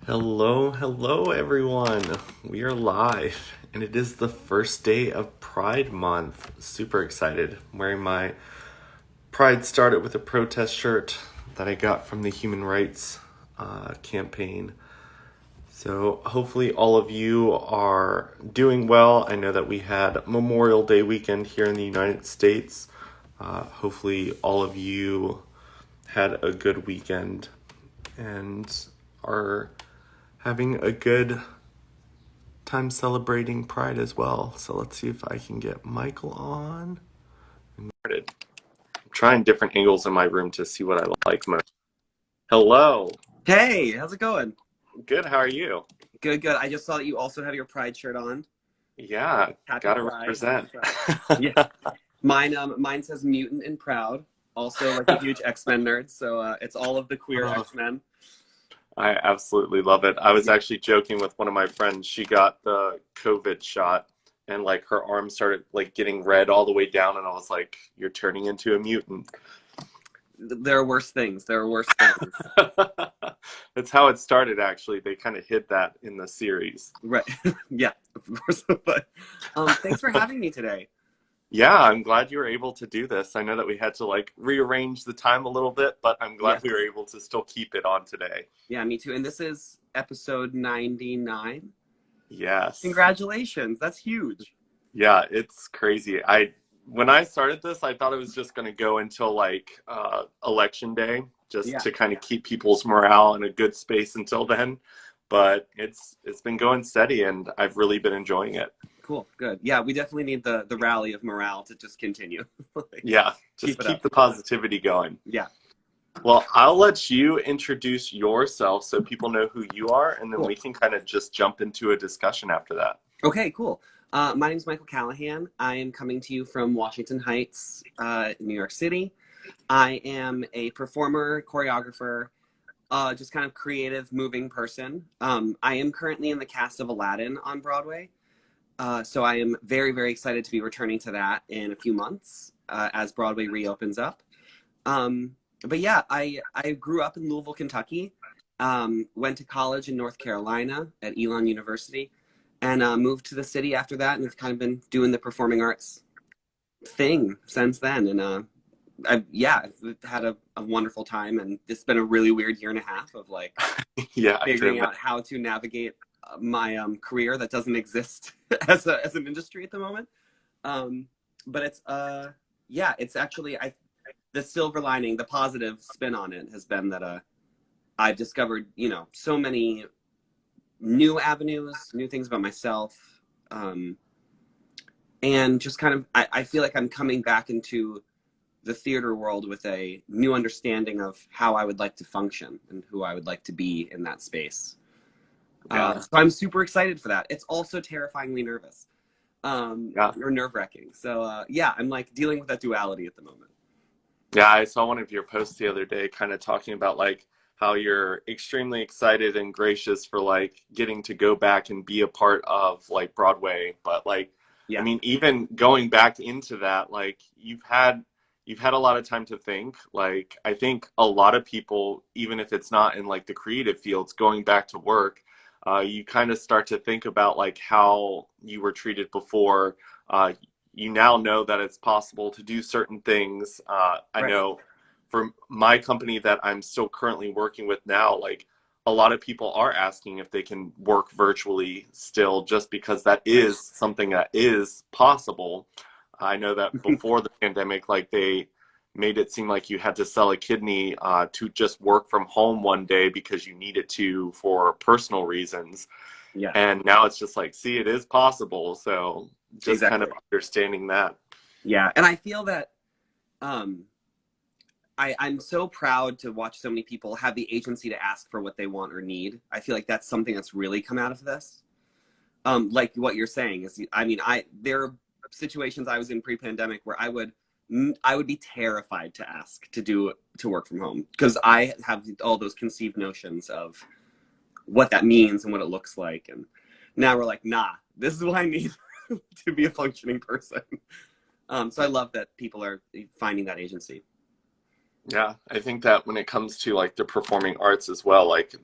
Hello, everyone. We are live, and it is the first day of Pride Month. Super excited. I'm wearing my Pride Started with a Protest shirt that I got from the Human Rights campaign. So, hopefully, all of you are doing well. I know that we had Memorial Day weekend here in the United States. Hopefully, all of you had a good weekend and are having a good time celebrating Pride as well. So let's see if I can get Michael on. I'm trying different angles in my room to see what I like most. Hello. Hey, how's it going? Good, how are you? Good, good. I just saw that you also have your Pride shirt on. Yeah, Happy gotta Pride, happy represent. Pride. Yeah. Mine says mutant and proud. Also like a huge X-Men nerd, so it's all of the queer Oh, X-Men. I absolutely love it. I was Yeah. actually joking with one of my friends. She got the COVID shot and like her arm started like getting red all the way down and I was like, you're turning into a mutant. There are worse things. There are worse things. That's how it started, actually. They kind of hid that in the series. Right. Yeah, of course. But thanks for having me today. Yeah, I'm glad you were able to do this. I know that we had to like rearrange the time a little bit, but I'm glad we were Yes. able to still keep it on today. Yeah, me too. And this is episode 99. Yes. Congratulations. That's huge. Yeah, it's crazy. I when I started this, I thought it was just going to go until like election day, just Yeah. to kind of keep people's morale in a good space until then. But it's been going steady, and I've really been enjoying it. Cool. Good. Yeah, we definitely need the rally of morale to just continue. Like, Yeah, keep just it keep up. the positivity going. Yeah. Well, I'll let you introduce yourself so people know who you are, and then Cool. we can kind of just jump into a discussion after that. Okay, cool. My name is Michael Callahan. I am coming to you from Washington Heights, New York City. I am a performer, choreographer, just kind of creative, moving person. I am currently in the cast of Aladdin on Broadway. So I am very, very excited to be returning to that in a few months as Broadway reopens up. But yeah, I grew up in Louisville, Kentucky. Went to college in North Carolina at Elon University, and moved to the city after that, and have kind of been doing the performing arts thing since then. And I've had a wonderful time, and it's been a really weird year and a half of like Yeah, I can figuring imagine. out how to navigate my career that doesn't exist as an industry at the moment. Um, but it's actually the silver lining, the positive spin on it has been that I've discovered, so many new avenues, new things about myself, and just kind of, I feel like I'm coming back into the theater world with a new understanding of how I would like to function and who I would like to be in that space. Yeah, So I'm super excited for that. It's also terrifyingly nervous, yeah. or nerve wracking. So yeah, I'm like dealing with that duality at the moment. Yeah, I saw one of your posts the other day kind of talking about like how you're extremely excited and gracious for like getting to go back and be a part of like Broadway, but like I Yeah, mean even going back into that like you've had a lot of time to think. Like I think a lot of people even if it's not in like the creative fields going back to work, you kind of start to think about like how you were treated before. You now know that it's possible to do certain things. I right. know for my company that I'm still currently working with now, like a lot of people are asking if they can work virtually still, just because that is Nice. something that is possible. I know that before the pandemic, like they made it seem like you had to sell a kidney to just work from home one day because you needed to for personal reasons. Yeah, And now it's just like, see, it is possible. So just kind of exactly. understanding that. Yeah, and I feel that um, I'm so proud to watch so many people have the agency to ask for what they want or need. I feel like that's something that's really come out of this. Like what you're saying is, I mean, there are situations I was in pre-pandemic where I would be terrified to ask to work from home because I have all those conceived notions of what that means and what it looks like, and now we're like, nah, this is what I need to be a functioning person. So I love that people are finding that agency. Yeah, I think that when it comes to like the performing arts as well, like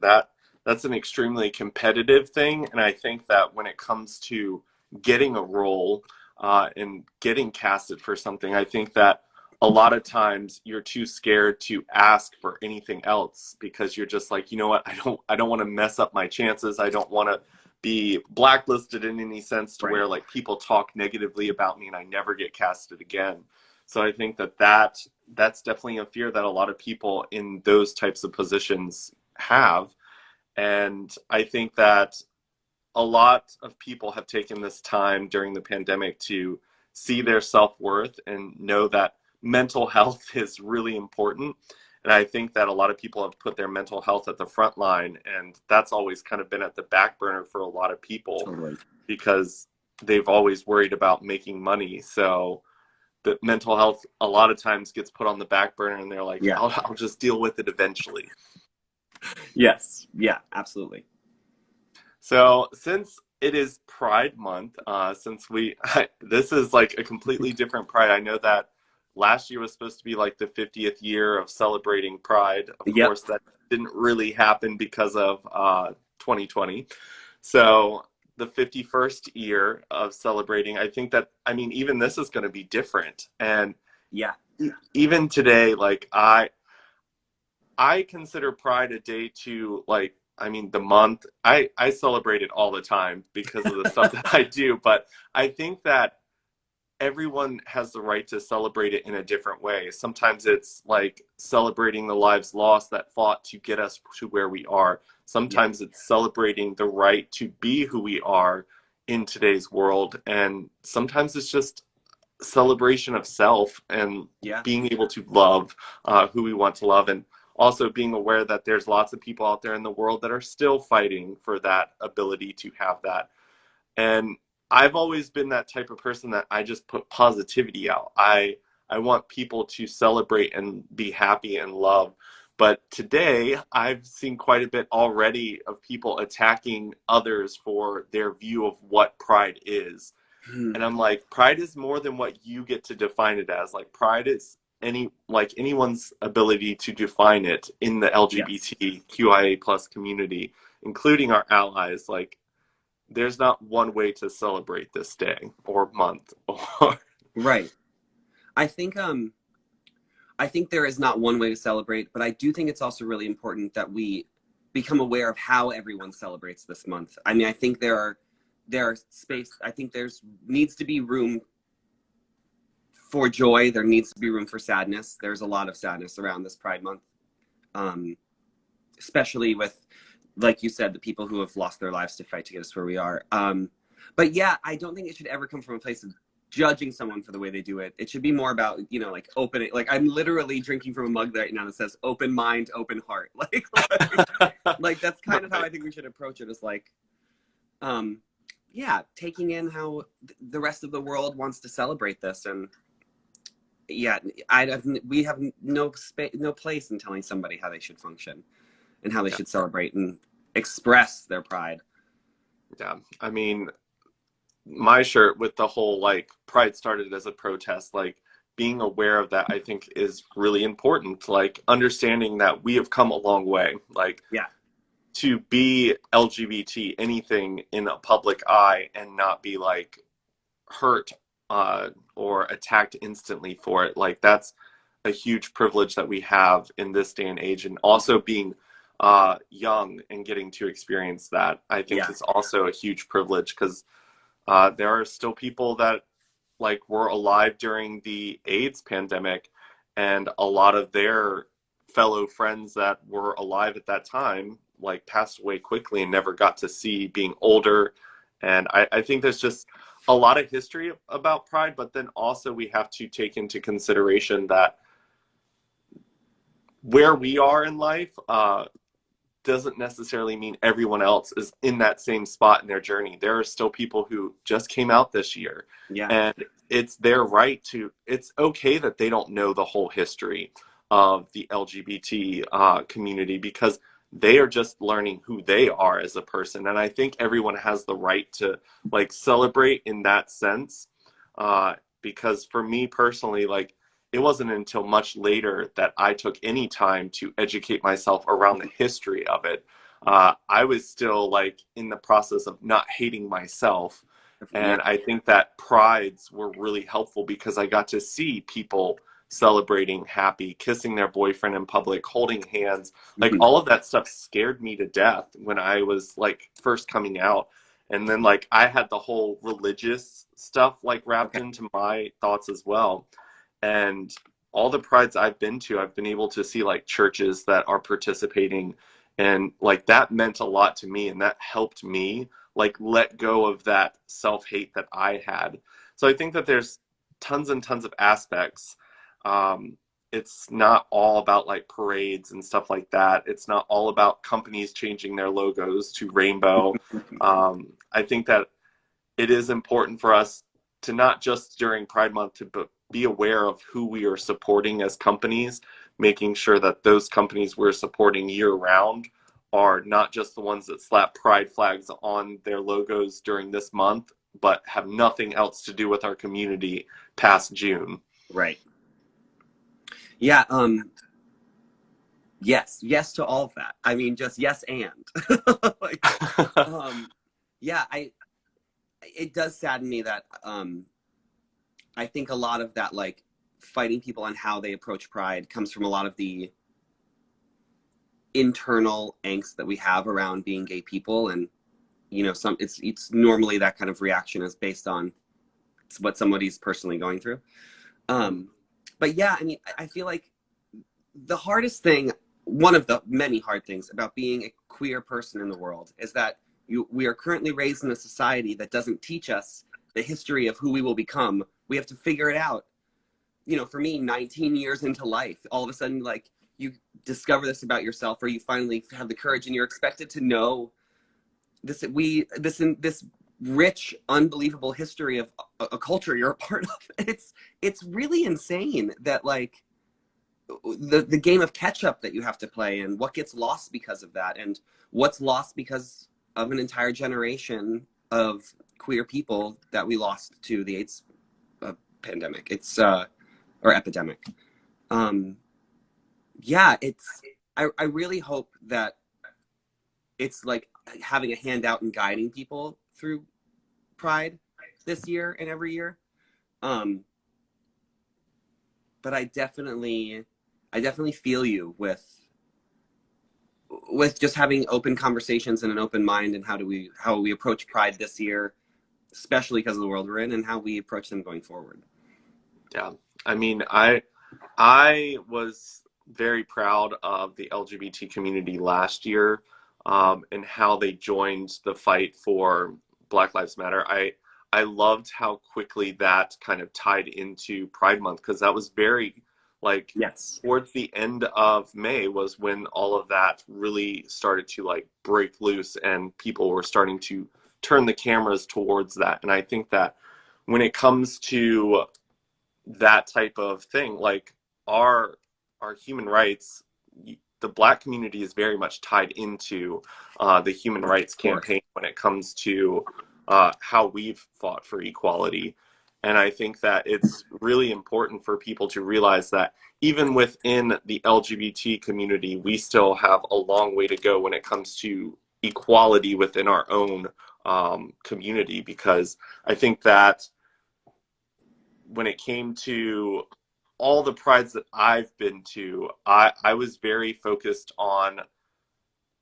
that's an extremely competitive thing. And I think that when it comes to getting a role and getting casted for something, I think that a lot of times you're too scared to ask for anything else because you're just like, you know what, I don't want to mess up my chances. I don't want to be blacklisted in any sense to Right. where like people talk negatively about me and I never get casted again. So I think that's definitely a fear that a lot of people in those types of positions have. And I think that a lot of people have taken this time during the pandemic to see their self-worth and know that mental health is really important. And I think that a lot of people have put their mental health at the front line, and that's always kind of been at the back burner for a lot of people Totally. because they've always worried about making money. So the mental health a lot of times gets put on the back burner and they're like, Yeah. I'll just deal with it eventually. Yes. Yeah, absolutely. So since it is Pride Month, since this is like a completely different Pride. I know that last year was supposed to be like the 50th year of celebrating Pride. Of Yep. course, that didn't really happen because of 2020. So the 51st year of celebrating, I think that, I mean, even this is going to be different. And Yeah. even today, like I consider Pride a day to like, I mean, the month. I celebrate it all the time because of the stuff that I do, but I think that everyone has the right to celebrate it in a different way. Sometimes it's like celebrating the lives lost that fought to get us to where we are. Yeah. Sometimes it's celebrating the right to be who we are in today's world. And sometimes it's just celebration of self and Yeah. being able to love who we want to love, and also being aware that there's lots of people out there in the world that are still fighting for that ability to have that. And I've always been that type of person that I just put positivity out. I want people to celebrate and be happy and love. But today, I've seen quite a bit already of people attacking others for their view of what pride is. Hmm. And I'm like, pride is more than what you get to define it as. Like pride is anyone's ability to define it in the Yes. LGBTQIA plus community, including our allies. Like there's not one way to celebrate this day or month or Right. I think I think there is not one way to celebrate, but I do think it's also really important that we become aware of how everyone celebrates this month. I mean, I think there are space. I think there's needs to be room for joy. There needs to be room for sadness. There's a lot of sadness around this Pride Month, um, especially with, like you said, the people who have lost their lives to fight to get us where we are. But yeah, I don't think it should ever come from a place of judging someone for the way they do it. It should be more about, like opening. Like I'm literally drinking from a mug right now that says "open mind, open heart." Like that's kind of how I think we should approach it. Is like, um, yeah, taking in how the rest of the world wants to celebrate this, and yeah, we have no place in telling somebody how they should function and how they yeah, should celebrate and express their pride. yeah. I mean, my shirt with the whole like pride started as a protest, like being aware of that I think is really important, like understanding that we have come a long way, like Yeah. to be LGBT anything in a public eye and not be like hurt or attacked instantly for it. Like that's a huge privilege that we have in this day and age. And also being young and getting to experience that, I think Yeah. is also a huge privilege because there are still people that like were alive during the AIDS pandemic, and a lot of their fellow friends that were alive at that time like passed away quickly and never got to see being older. And I think there's just a lot of history about pride, but then also we have to take into consideration that where we are in life doesn't necessarily mean everyone else is in that same spot in their journey. There are still people who just came out this year, Yeah. and it's their right to, it's okay that they don't know the whole history of the LGBT community because they are just learning who they are as a person. And I think everyone has the right to like celebrate in that sense. Because for me personally, like it wasn't until much later that I took any time to educate myself around the history of it. I was still like in the process of not hating myself. Yeah. And I think that prides were really helpful because I got to see people celebrating happy, kissing their boyfriend in public, holding hands. Like Mhm. all of that stuff scared me to death when I was like first coming out. And then like I had the whole religious stuff like wrapped Okay. into my thoughts as well. And all the prides I've been to, I've been able to see like churches that are participating, and like that meant a lot to me, and that helped me like let go of that self-hate that I had. So I think that there's tons and tons of aspects. um, it's not all about like parades and stuff like that. It's not all about companies changing their logos to rainbow. I think that it is important for us to not just during Pride Month to be aware of who we are supporting as companies, making sure that those companies we're supporting year round are not just the ones that slap pride flags on their logos during this month, but have nothing else to do with our community past June. Right. Yeah. Yes. Yes to all of that. I mean, just yes and. Like, um, yeah. It does sadden me that I think a lot of that, like, fighting people on how they approach pride comes from a lot of the internal angst that we have around being gay people. And some it's normally that kind of reaction is based on what somebody's personally going through. But yeah, I mean, I feel like the hardest thing, one of the many hard things about being a queer person in the world, is that we are currently raised in a society that doesn't teach us the history of who we will become. We have to figure it out. For me, 19 years into life, all of a sudden, like, you discover this about yourself, or you finally have the courage, and you're expected to know this rich, unbelievable history of a culture you're a part of. It's really insane that, like, the game of catch up that you have to play, and what gets lost because of that, and what's lost because of an entire generation of queer people that we lost to the AIDS pandemic. It's or epidemic. Um, yeah, I really hope that it's like having a handout and guiding people through Pride this year and every year. Um, but I definitely feel you with just having open conversations and an open mind, and how we approach Pride this year, especially because of the world we're in, and how we approach them going forward. Yeah. I mean, I was very proud of the LGBT community last year, and how they joined the fight for Black Lives Matter. I loved how quickly that kind of tied into Pride Month, because that was very like Yes. towards the end of May was when all of that really started to like break loose, and people were starting to turn the cameras towards that. And I think that when it comes to that type of thing, like our our human rights, the Black community is very much tied into the human Of rights course. campaign when it comes to how we've fought for equality. And I think that it's really important for people to realize that even within the LGBT community, we still have a long way to go when it comes to equality within our own community. Because I think that when it came to all the prides that I've been to, I was very focused on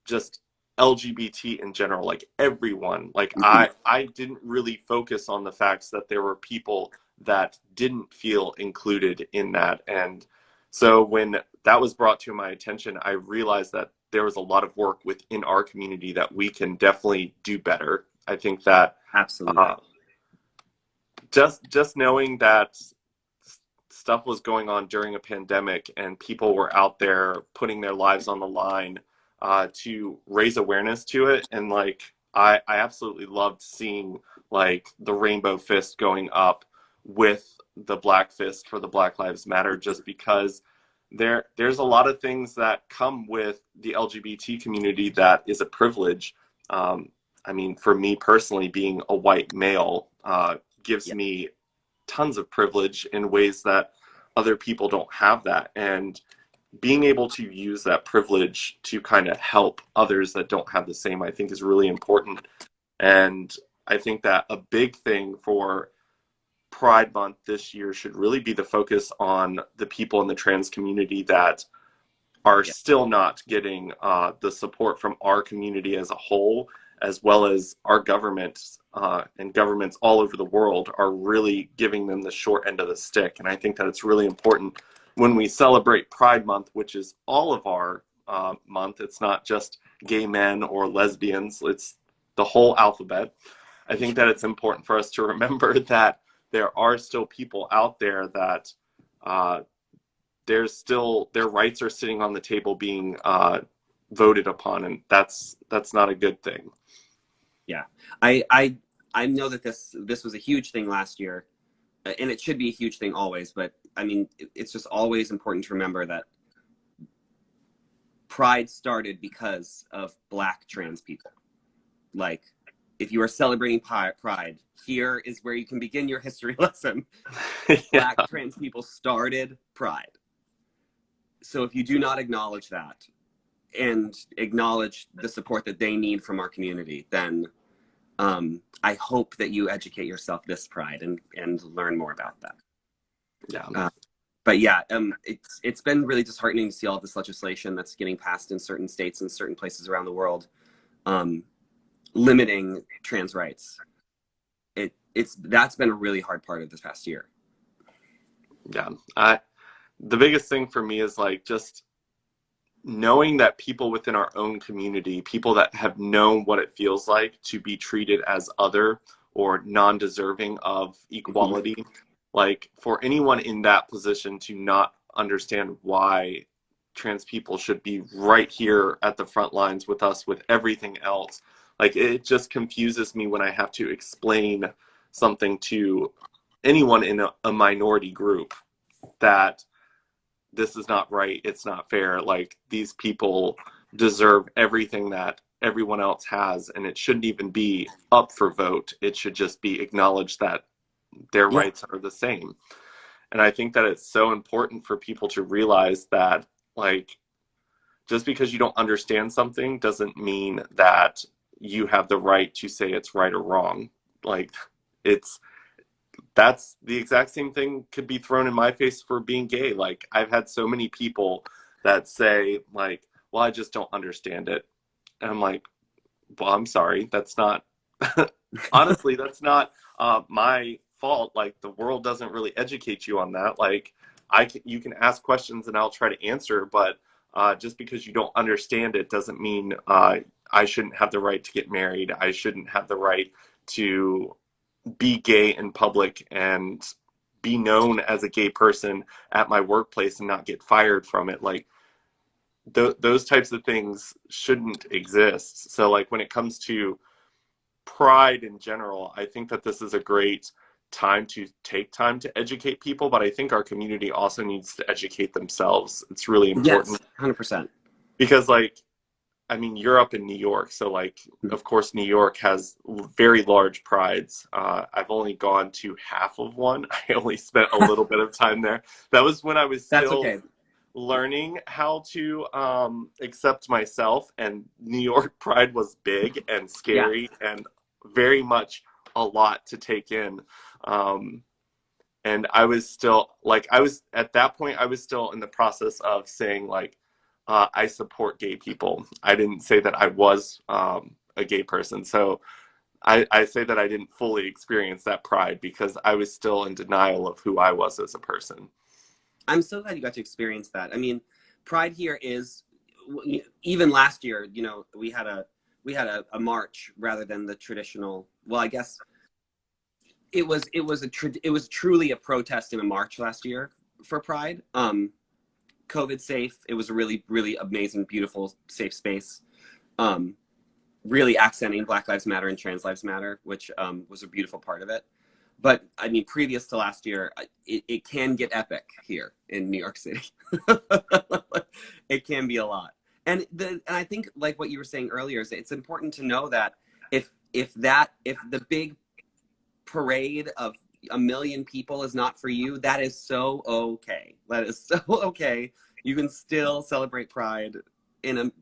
just LGBT in general, like everyone. Like Mhm. I didn't really focus on the facts that there were people that didn't feel included in that. And so when that was brought to my attention, I realized that there was a lot of work within our community that we can definitely do better. I think that Absolutely. uh, just knowing that stuff was going on during a pandemic and people were out there putting their lives on the line to raise awareness to it. And like I absolutely loved seeing like the rainbow fist going up with the black fist for the Black Lives Matter, just because there's a lot of things that come with the LGBT community that is a privilege. I mean, for me personally, being a white male gives Yeah. me tons of privilege in ways that other people don't have that. And being able to use that privilege to kind of help others that don't have the same, I think is really important. And I think that a big thing for Pride Month this year should really be the focus on the people in the trans community that are Yeah. still not getting the support from our community as a whole, as well as our government and governments all over the world are really giving them the short end of the stick. And I think that it's really important when we celebrate Pride Month, which is all of our month. It's not just gay men or lesbians, it's the whole alphabet. I think that it's important for us to remember that there are still people out there that there's still their rights are sitting on the table being voted upon, and that's not a good thing. Yeah, I know that this was a huge thing last year, and it should be a huge thing always. But I mean, it's just always important to remember that Pride started because of Black trans people. Like, if you are celebrating Pride, here is where you can begin your history lesson. Yeah. Black trans people started Pride. So if you do not acknowledge that and acknowledge the support that they need from our community, then I hope that you educate yourself this Pride and learn more about that. Yeah. But yeah, it's been really disheartening to see all this legislation that's getting passed in certain states and certain places around the world, limiting trans rights. That's been a really hard part of this past year. Yeah. The biggest thing for me is like just knowing that people within our own community, people that have known what it feels like to be treated as other or non-deserving of equality, like for anyone in that position to not understand why trans people should be right here at the front lines with us with everything else, like it just confuses me when I have to explain something to anyone in a minority group that this is not right, it's not fair, like these people deserve everything that everyone else has, and it shouldn't even be up for vote. It should just be acknowledged that their Yeah. rights are the same. And I think that it's so important for people to realize that, like, just because you don't understand something doesn't mean that you have the right to say it's right or wrong. Like, that's the exact same thing could be thrown in my face for being gay. Like, I've had so many people that say, like, well, I just don't understand it. And I'm like, well, I'm sorry. That's not, honestly, that's not my fault. Like, the world doesn't really educate you on that. Like, you can ask questions and I'll try to answer, but just because you don't understand it doesn't mean I shouldn't have the right to get married. I shouldn't have the right to be gay in public and be known as a gay person at my workplace and not get fired from it. Like, those types of things shouldn't exist. So like when it comes to pride in general, I think that this is a great time to take time to educate people, but I think our community also needs to educate themselves. It's really important. Yes, 100%. Because like, I mean, you're up in New York, so like, of course, New York has very large prides. I've only gone to half of one. I only spent a little bit of time there. That was when I was still learning how to accept myself, and New York Pride was big and scary and very much a lot to take in. And I was still like, at that point, I was still in the process of saying like, I support gay people. I didn't say that I was a gay person. So I say that I didn't fully experience that pride because I was still in denial of who I was as a person. I'm so glad you got to experience that. I mean, Pride here is, even last year, you know, we had a march rather than the traditional. Well, I guess it was truly a protest and a march last year for Pride. COVID safe. It was a really, really amazing, beautiful, safe space. Really accenting Black Lives Matter and Trans Lives Matter, which was a beautiful part of it. But I mean, previous to last year, it can get epic here in New York City. It can be a lot. And I think like what you were saying earlier is it's important to know that if the big parade of 1 million people is not for you, that is so okay. That is so okay. You can still celebrate Pride in a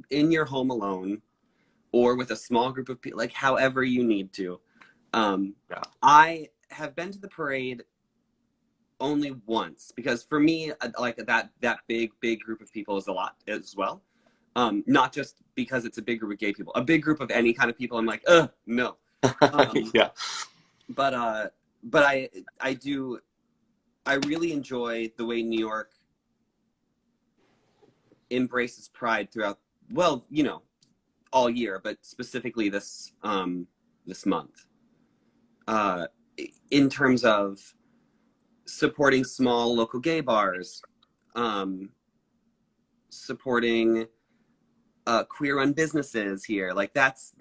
in your home alone or with a small group of people, like however you need to. Yeah. I have been to the parade only once because for me, like that big group of people is a lot as well. Not just because it's a big group of gay people, a big group of any kind of people. I'm like, no. Um, Yeah. but I do I really enjoy the way New York embraces Pride throughout. Well, all year, but specifically this month. Uh, in terms of supporting small local gay bars, um, supporting queer-run businesses here. Like that's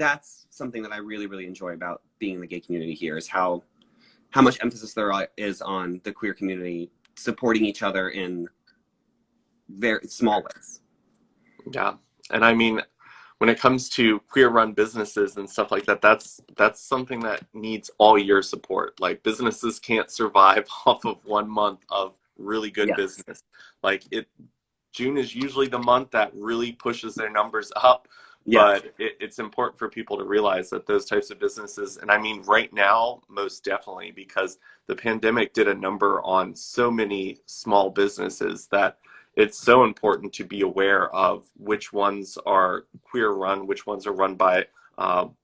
something that I really enjoy about being in the gay community here is how much emphasis there is on the queer community supporting each other in very small ways. Yeah. And I mean, when it comes to queer run businesses and stuff like that, that's something that needs all year support. Like businesses can't survive off of 1 month of really good Yes. business. Like June is usually the month that really pushes their numbers up, Yeah. but it's important for people to realize that those types of businesses, and I mean right now, most definitely, because the pandemic did a number on so many small businesses that it's so important to be aware of which ones are queer run, which ones are run by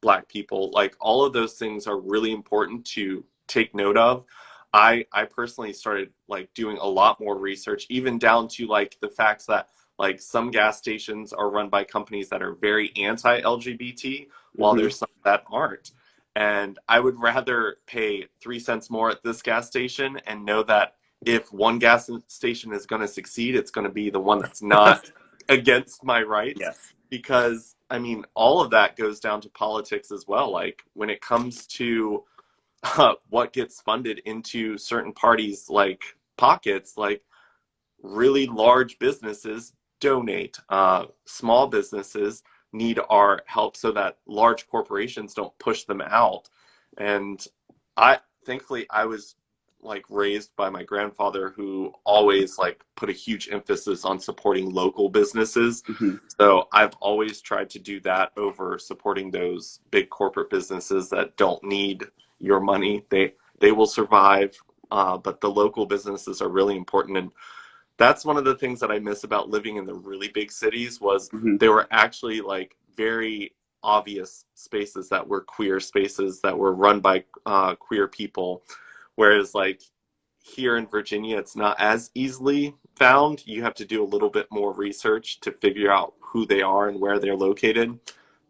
Black people. Like all of those things are really important to take note of. I personally started like doing a lot more research, even down to like the facts that like some gas stations are run by companies that are very anti-LGBT, while Mm-hmm. there's some that aren't. And I would rather pay 3 cents more at this gas station and know that if one gas station is going to succeed, it's going to be the one that's not against my rights. Yes. Because, I mean, all of that goes down to politics as well. Like when it comes to what gets funded into certain parties like pockets, like really large businesses donate, small businesses need our help so that large corporations don't push them out. And I thankfully I was like raised by my grandfather who always like put a huge emphasis on supporting local businesses. Mm-hmm. So I've always tried to do that over supporting those big corporate businesses that don't need your money. They will survive, but the local businesses are really important. And that's one of the things that I miss about living in the really big cities was Mm-hmm. there were actually like very obvious spaces that were queer spaces that were run by queer people, whereas like here in Virginia it's not as easily found. You have to do a little bit more research to figure out who they are and where they're located,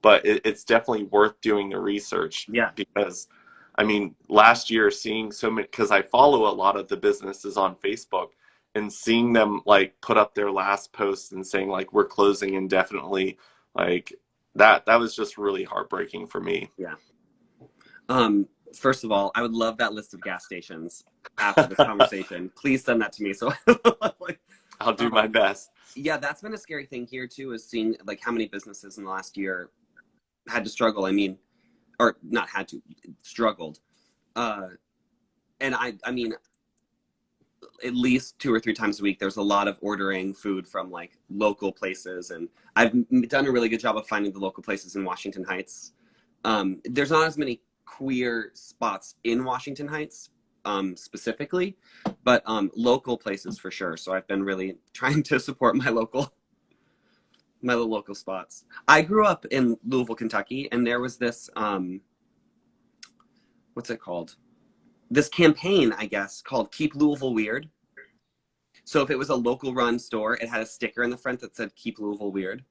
but it's definitely worth doing the research Yeah. because I mean last year seeing so many, because I follow a lot of the businesses on Facebook, and seeing them like put up their last post and saying like we're closing indefinitely, like that was just really heartbreaking for me. Yeah. First of all, I would love that list of gas stations after this conversation. Please send that to me. So, like, I'll do my best. yeah, that's been a scary thing here too, is seeing like how many businesses in the last year had to struggle. I mean, or not had to, struggled. Uh, and I mean, at least 2 or 3 times a week, there's a lot of ordering food from like local places, and I've done a really good job of finding the local places in Washington Heights. There's not as many queer spots in Washington Heights specifically, but local places for sure. So I've been really trying to support my little local spots. I grew up in Louisville, Kentucky, and there was this what's it called? This campaign, I guess, called Keep Louisville Weird. So if it was a local run store, it had a sticker in the front that said Keep Louisville Weird.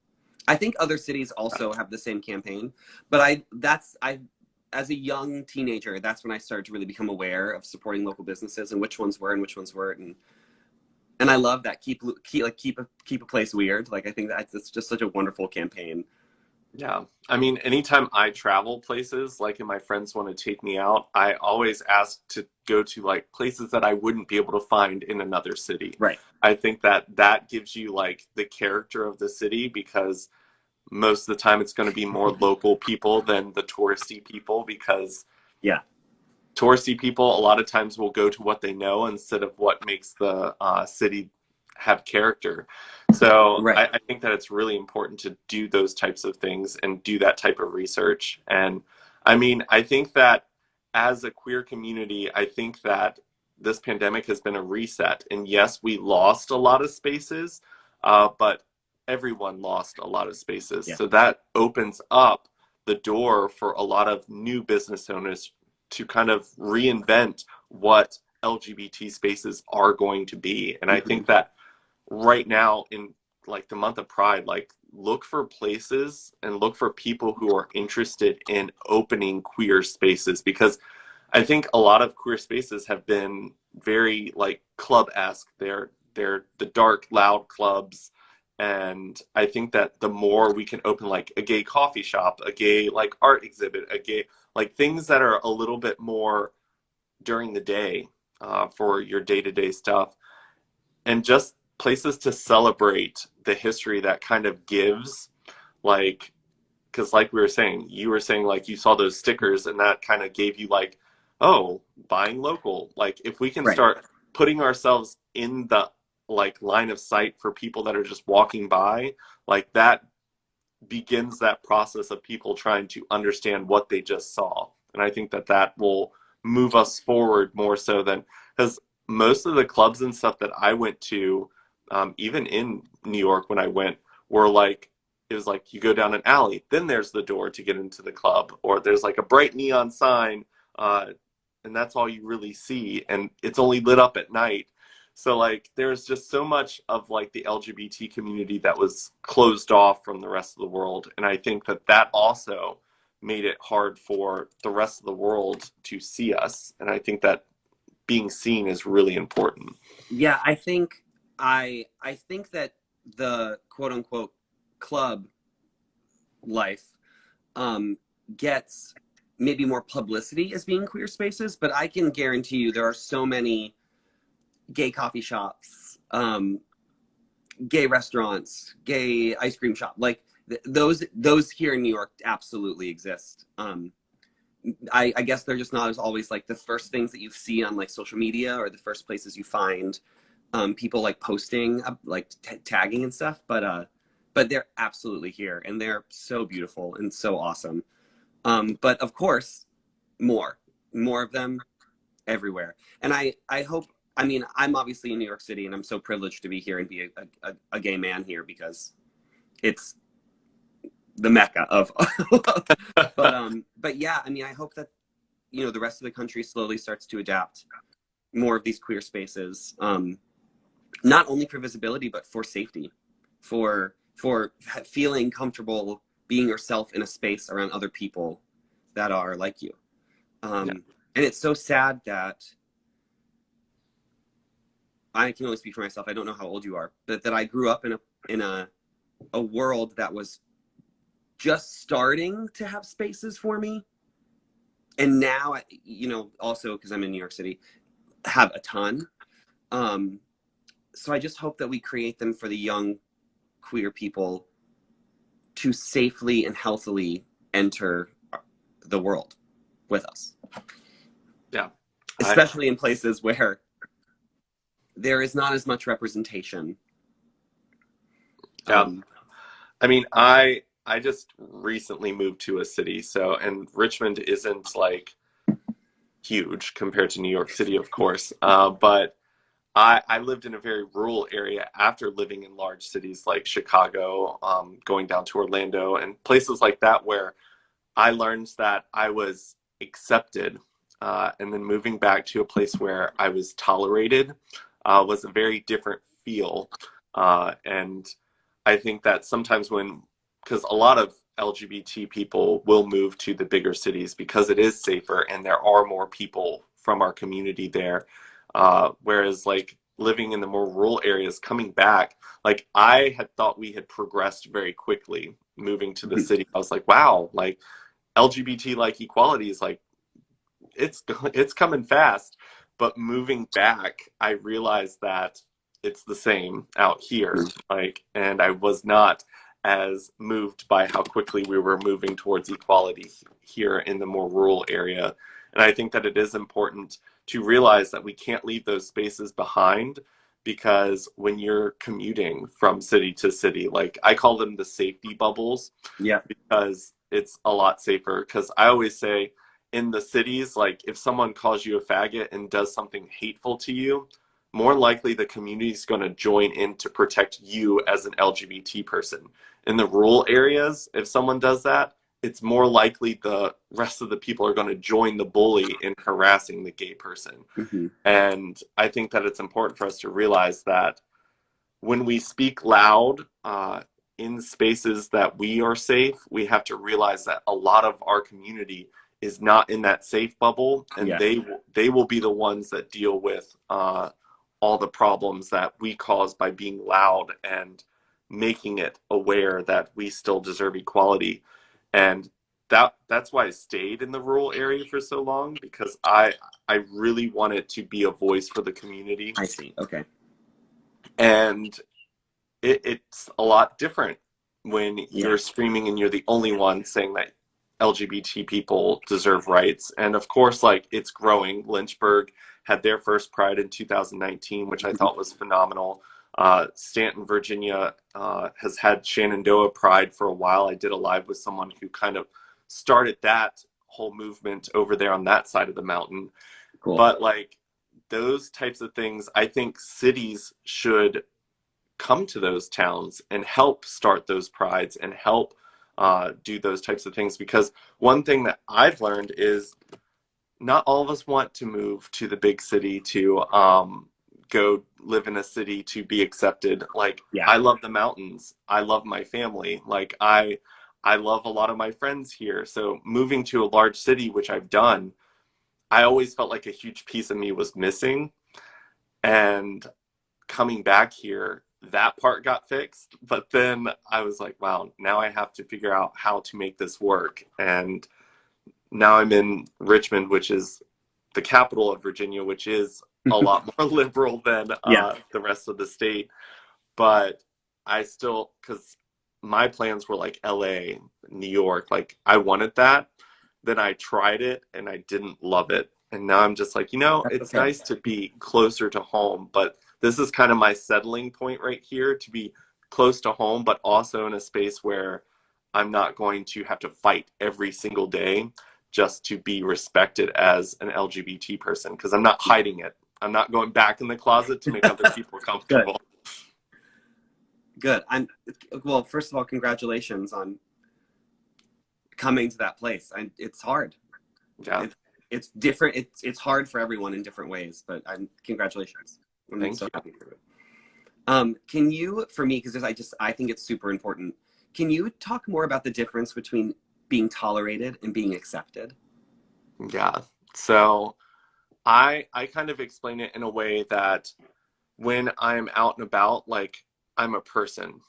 I think other cities also have the same campaign, but I as a young teenager, that's when I started to really become aware of supporting local businesses and which ones were and which ones weren't. And I love that keep a place weird. Like I think that's just such a wonderful campaign. Yeah. I mean, anytime I travel places, like and my friends want to take me out, I always ask to go to like places that I wouldn't be able to find in another city. Right. I think that that gives you like the character of the city because most of the time it's going to be more local people than the touristy people because Yeah. touristy people a lot of times will go to what they know instead of what makes the city have character. So Right. I think that it's really important to do those types of things and do that type of research. And I mean, I think that as a queer community, I think that this pandemic has been a reset. And yes, we lost a lot of spaces, but everyone lost a lot of spaces. Yeah. So that opens up the door for a lot of new business owners to kind of reinvent what LGBT spaces are going to be. And I Hmm. think that right now in like the month of Pride, like look for places and look for people who are interested in opening queer spaces, because I think a lot of queer spaces have been very like club-esque. They're the dark, loud clubs. And I think that the more we can open like a gay coffee shop, a gay like art exhibit, a gay like things that are a little bit more during the day for your day-to-day stuff, and just places to celebrate the history that kind of gives, like, because like we were saying, you were saying like you saw those stickers and that kind of gave you like, oh, buying local. Like if we can Right. start putting ourselves in the like line of sight for people that are just walking by, like that begins that process of people trying to understand what they just saw. And I think that that will move us forward more so than, because most of the clubs and stuff that I went to, even in New York when I went, were like, it was like you go down an alley, then there's the door to get into the club, or there's like a bright neon sign, uh, and that's all you really see, and it's only lit up at night. So like there's just so much of like the LGBT community that was closed off from the rest of the world. And I think that that also made it hard for the rest of the world to see us. And I think that being seen is really important. Yeah, I think that the quote unquote club life um gets maybe more publicity as being queer spaces, but I can guarantee you there are so many gay coffee shops, gay restaurants, gay ice cream shop. Like those here in New York absolutely exist. I guess they're just not as always like the first things that you see on like social media or the first places you find people like posting, like tagging and stuff. But they're absolutely here, and they're so beautiful and so awesome. But of course, more of them everywhere. And I hope. I mean, I'm obviously in New York City, and I'm so privileged to be here and be a gay man here because it's the mecca of. But yeah, I mean, I hope that the rest of the country slowly starts to adapt more of these queer spaces, not only for visibility but for safety, for feeling comfortable being yourself in a space around other people that are like you. Yeah. And it's so sad that I can only speak for myself. I don't know how old you are, but that I grew up in a world that was just starting to have spaces for me, and now also because I'm in New York City, have a ton. So I just hope that we create them for the young queer people to safely and healthily enter the world with us, Yeah. especially in places where there is not as much representation. Yeah. um, I mean, I just recently moved to a city, so, and Richmond isn't like huge compared to New York City, of course. But I lived in a very rural area after living in large cities like Chicago, going down to Orlando and places like that, where I learned that I was accepted. And then moving back to a place where I was tolerated was a very different feel. And I think that sometimes because a lot of LGBT people will move to the bigger cities because it is safer and there are more people from our community there. Whereas like living in the more rural areas, coming back, like I had thought we had progressed very quickly moving to the city. I was like, wow, like LGBT like equality is like it's coming fast. But moving back, I realized that it's the same out here. Like, and I was not as moved by how quickly we were moving towards equality here in the more rural area. And I think that it is important to realize that we can't leave those spaces behind, because when you're commuting from city to city, like I call them the safety bubbles, Yeah. because it's a lot safer. Because I always say in the cities, like if someone calls you a faggot and does something hateful to you, more likely the community is going to join in to protect you as an LGBT person. In the rural areas, if someone does that, it's more likely the rest of the people are going to join the bully in harassing the gay person. Hmm. And I think that it's important for us to realize that when we speak loud in spaces that we are safe, we have to realize that a lot of our community is not in that safe bubble, and Yeah. they will be the ones that deal with all the problems that we cause by being loud and making it aware that we still deserve equality. And that's why I stayed in the rural area for so long, because I really wanted to be a voice for the community. I see. Okay. And it's a lot different when Yeah. you're screaming and you're the only one saying that LGBT people deserve rights. And of course, like, it's growing. Lynchburg had their first Pride in 2019, which I Mhm. thought was phenomenal. Stanton, Virginia has had Shenandoah Pride for a while. I did a live with someone who kind of started that whole movement over there on that side of the mountain. Cool. But like those types of things, I think cities should come to those towns and help start those prides and help do those types of things. Because one thing that I've learned is not all of us want to move to the big city to go live in a city to be accepted. Like, Yeah. I love the mountains. I love my family. Like, I love a lot of my friends here. So moving to a large city, which I've done, I always felt like a huge piece of me was missing. And coming back here, that part got fixed. But then I was like, wow, now I have to figure out how to make this work. And now I'm in Richmond, which is the capital of Virginia, which is a lot more liberal than Yeah. the rest of the state. But I still, because my plans were like LA, New York, like I wanted that. Then I tried it and I didn't love it. And now I'm just like, That's it's okay. nice to be closer to home, but this is kind of my settling point right here, to be close to home, but also in a space where I'm not going to have to fight every single day just to be respected as an LGBT person, because I'm not hiding it. I'm not going back in the closet to make other people Good. comfortable. Good. Well, first of all, congratulations on coming to that place. It's hard. Yeah, It's different. It's hard for everyone in different ways, but congratulations. I'm thank so you. happy for you. Can you, for me, because I think it's super important. Can you talk more about the difference between being tolerated and being accepted? Yeah. So I kind of explain it in a way that when I'm out and about, like, I'm a person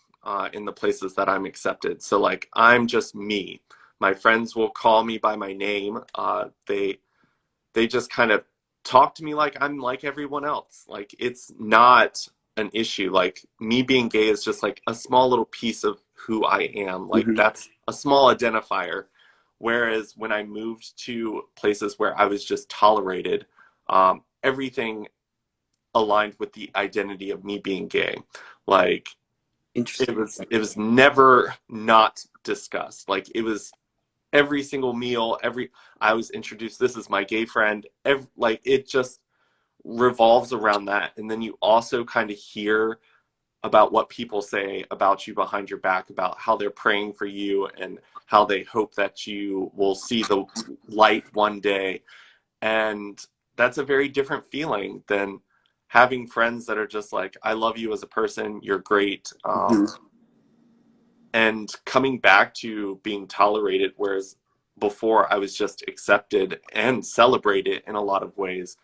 in the places that I'm accepted. So like I'm just me. My friends will call me by my name. They just kind of talk to me like I'm like everyone else. Like, it's not an issue. Like, me being gay is just like a small little piece of who I am. Like, Hmm. that's a small identifier. Whereas when I moved to places where I was just tolerated, everything aligned with the identity of me being gay. Like, Interesting. it was never not discussed. Like, it was every single meal, every I was introduced, this is my gay friend. Like, it just revolves around that. And then you also kind of hear about what people say about you behind your back, about how they're praying for you and how they hope that you will see the light one day. And that's a very different feeling than having friends that are just like, I love you as a person, you're great. Hmm. And coming back to being tolerated, whereas before I was just accepted and celebrated in a lot of ways,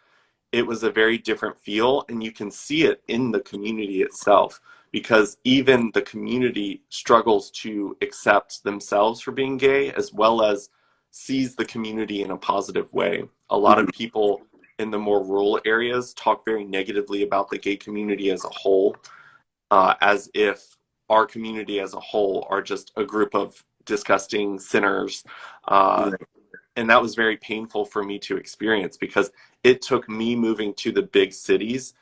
it was a very different feel. And you can see it in the community itself, because even the community struggles to accept themselves for being gay, as well as sees the community in a positive way. A lot Hmm. of people in the more rural areas talk very negatively about the gay community as a whole, as if our community as a whole are just a group of disgusting sinners. Uh, Right. and that was very painful for me to experience, because it took me moving to the big cities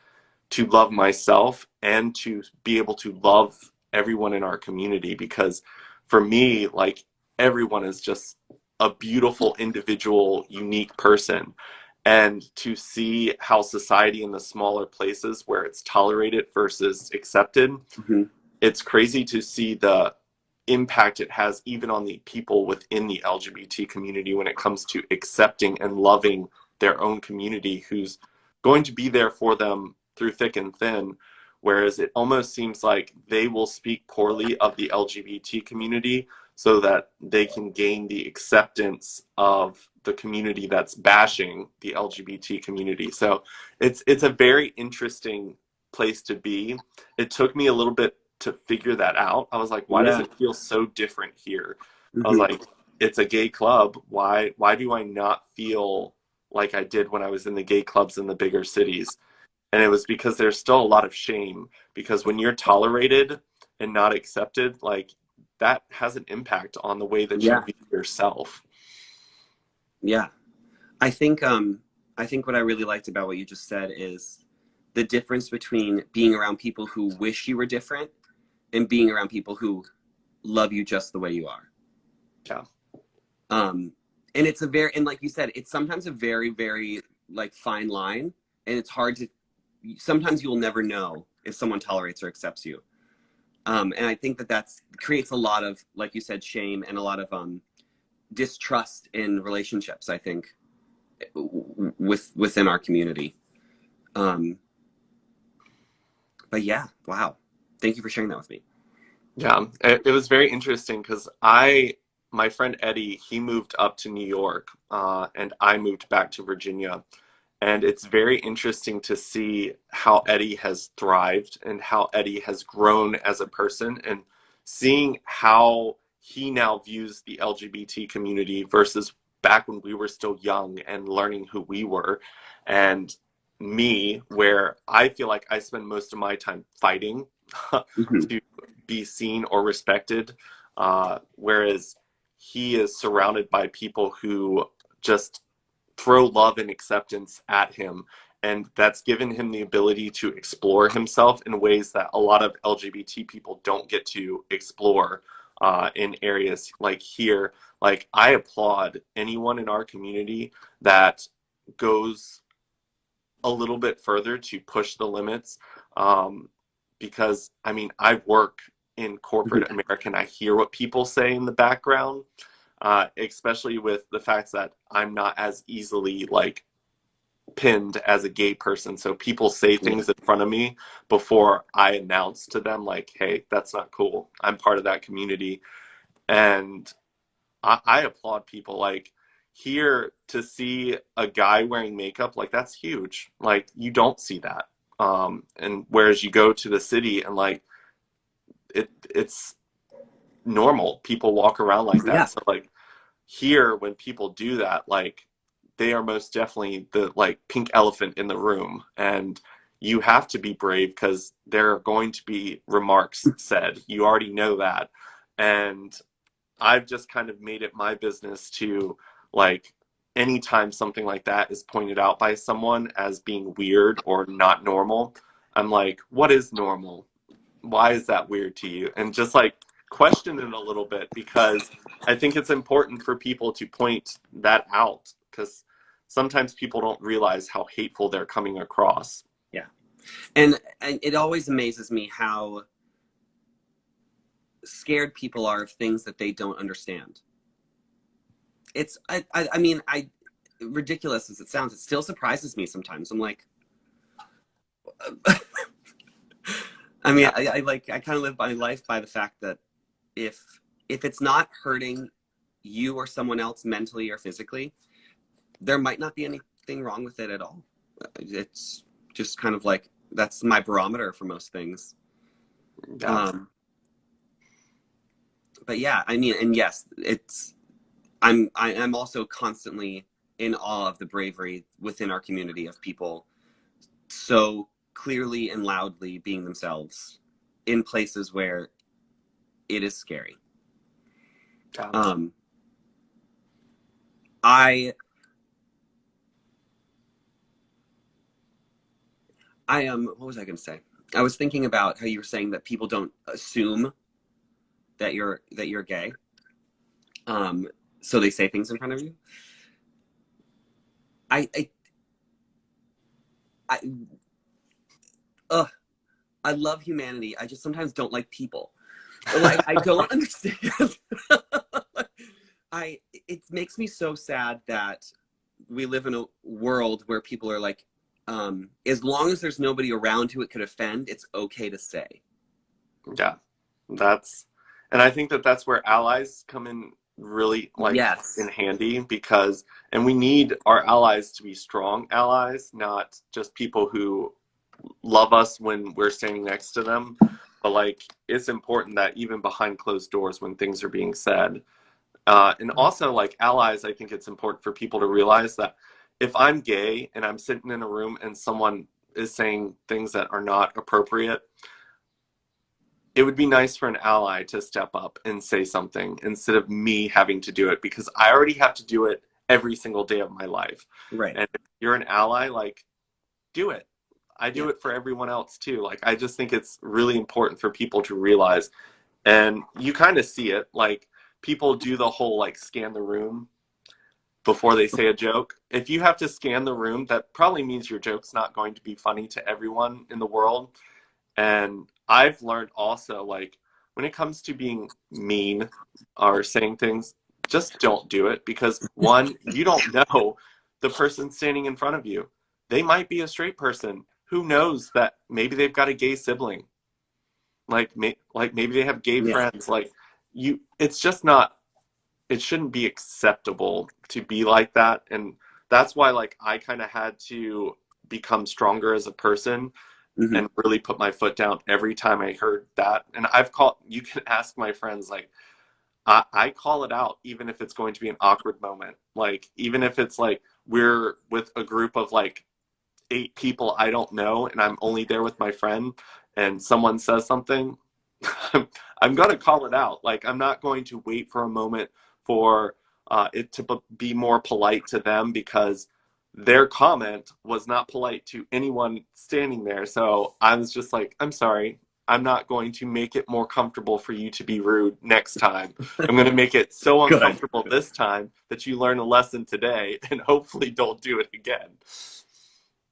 to love myself and to be able to love everyone in our community, because for me, like, everyone is just a beautiful individual, unique person. And to see how society in the smaller places where it's tolerated versus accepted, Hmm. it's crazy to see the impact it has even on the people within the LGBT community when it comes to accepting and loving their own community who's going to be there for them through thick and thin. Whereas it almost seems like they will speak poorly of the LGBT community so that they can gain the acceptance of the community that's bashing the LGBT community. So it's a very interesting place to be. It took me a little bit to figure that out. I was like, why does Yeah. it feel so different here? I was Hmm. like, it's a gay club. Why do I not feel like I did when I was in the gay clubs in the bigger cities? And it was because there's still a lot of shame, because when you're tolerated and not accepted, like, that has an impact on the way that you Yeah. view yourself. Yeah. I think what I really liked about what you just said is the difference between being around people who wish you were different and being around people who love you just the way you are. Yeah. Um, and it's a very, and like you said, it's sometimes a very, very like fine line, and it's hard to. Sometimes you will never know if someone tolerates or accepts you. And I think that that's creates a lot of, like you said, shame and a lot of distrust in relationships. I think within our community. Um, but yeah, wow. Thank you for sharing that with me. Yeah, it was very interesting because my friend Eddie, he moved up to New York, and I moved back to Virginia. And it's very interesting to see how Eddie has thrived and how Eddie has grown as a person, and seeing how he now views the LGBT community versus back when we were still young and learning who we were. And me, where I feel like I spend most of my time fighting Hmm. to be seen or respected, whereas he is surrounded by people who just throw love and acceptance at him. And that's given him the ability to explore himself in ways that a lot of LGBT people don't get to explore in areas like here. Like, I applaud anyone in our community that goes a little bit further to push the limits. Um, because, I mean, I work in corporate America and I hear what people say in the background, especially with the fact that I'm not as easily like pinned as a gay person. So people say Yeah. things in front of me before I announce to them, like, hey, that's not cool. I'm part of that community. And I applaud people. Like, here, to see a guy wearing makeup, like, that's huge. Like, you don't see that. And whereas you go to the city and like it's normal. People walk around like that. Yeah. So like, here, when people do that, like, they are most definitely the like pink elephant in the room. And you have to be brave because there are going to be remarks said. You already know that. And I've just kind of made it my business to, like, anytime something like that is pointed out by someone as being weird or not normal, I'm like, what is normal? Why is that weird to you? And just like question it a little bit, because I think it's important for people to point that out, because sometimes people don't realize how hateful they're coming across. Yeah. And it always amazes me how scared people are of things that they don't understand. It's I mean I ridiculous as it sounds, it still surprises me sometimes. I'm like, I mean, Yeah, I like I kind of live my life by the fact that if if it's not hurting you or someone else mentally or physically, there might not be anything wrong with it at all. It's just kind of like that's my barometer for most things. yeah, Um, but yeah, I mean, and yes, it's I'm also constantly in awe of the bravery within our community of people so clearly and loudly being themselves in places where it is scary. yeah. Um, I what was I going to say? I was thinking about how you were saying that people don't assume that you're gay. So they say things in front of you. I I I ugh, I love humanity. I just sometimes don't like people. Like I don't understand. I it makes me so sad that we live in a world where people are like, as long as there's nobody around who it could offend, it's okay to say. Yeah, that's, and I think that that's where allies come in really like in Yes. handy because, and we need our allies to be strong allies, not just people who love us when we're standing next to them. But like, it's important that even behind closed doors when things are being said, and also like allies, I think it's important for people to realize that if I'm gay and I'm sitting in a room and someone is saying things that are not appropriate, it would be nice for an ally to step up and say something instead of me having to do it because I already have to do it every single day of my life. Right. And if you're an ally, like, do it. I do Yeah. it for everyone else too. Like, I just think it's really important for people to realize. And you kind of see it. Like, people do the whole, like, scan the room before they say a joke. If you have to scan the room, that probably means your joke's not going to be funny to everyone in the world. And I've learned also, like, when it comes to being mean or saying things, just don't do it because one, you don't know the person standing in front of you. They might be a straight person. Who knows that maybe they've got a gay sibling? Like maybe they have gay Yeah. friends. Like it's just not. It shouldn't be acceptable to be like that, and that's why like I kind of had to become stronger as a person Hmm. and really put my foot down every time I heard that. And I've called, you can ask my friends, like, I call it out, even if it's going to be an awkward moment. Like, even if it's like we're with a group of like 8 people I don't know and I'm only there with my friend and someone says something, I'm going to call it out. Like, I'm not going to wait for a moment for it to be more polite to them because their comment was not polite to anyone standing there. So I was just like, I'm sorry. I'm not going to make it more comfortable for you to be rude next time. I'm going to make it so Good. uncomfortable this time that you learn a lesson today and hopefully don't do it again.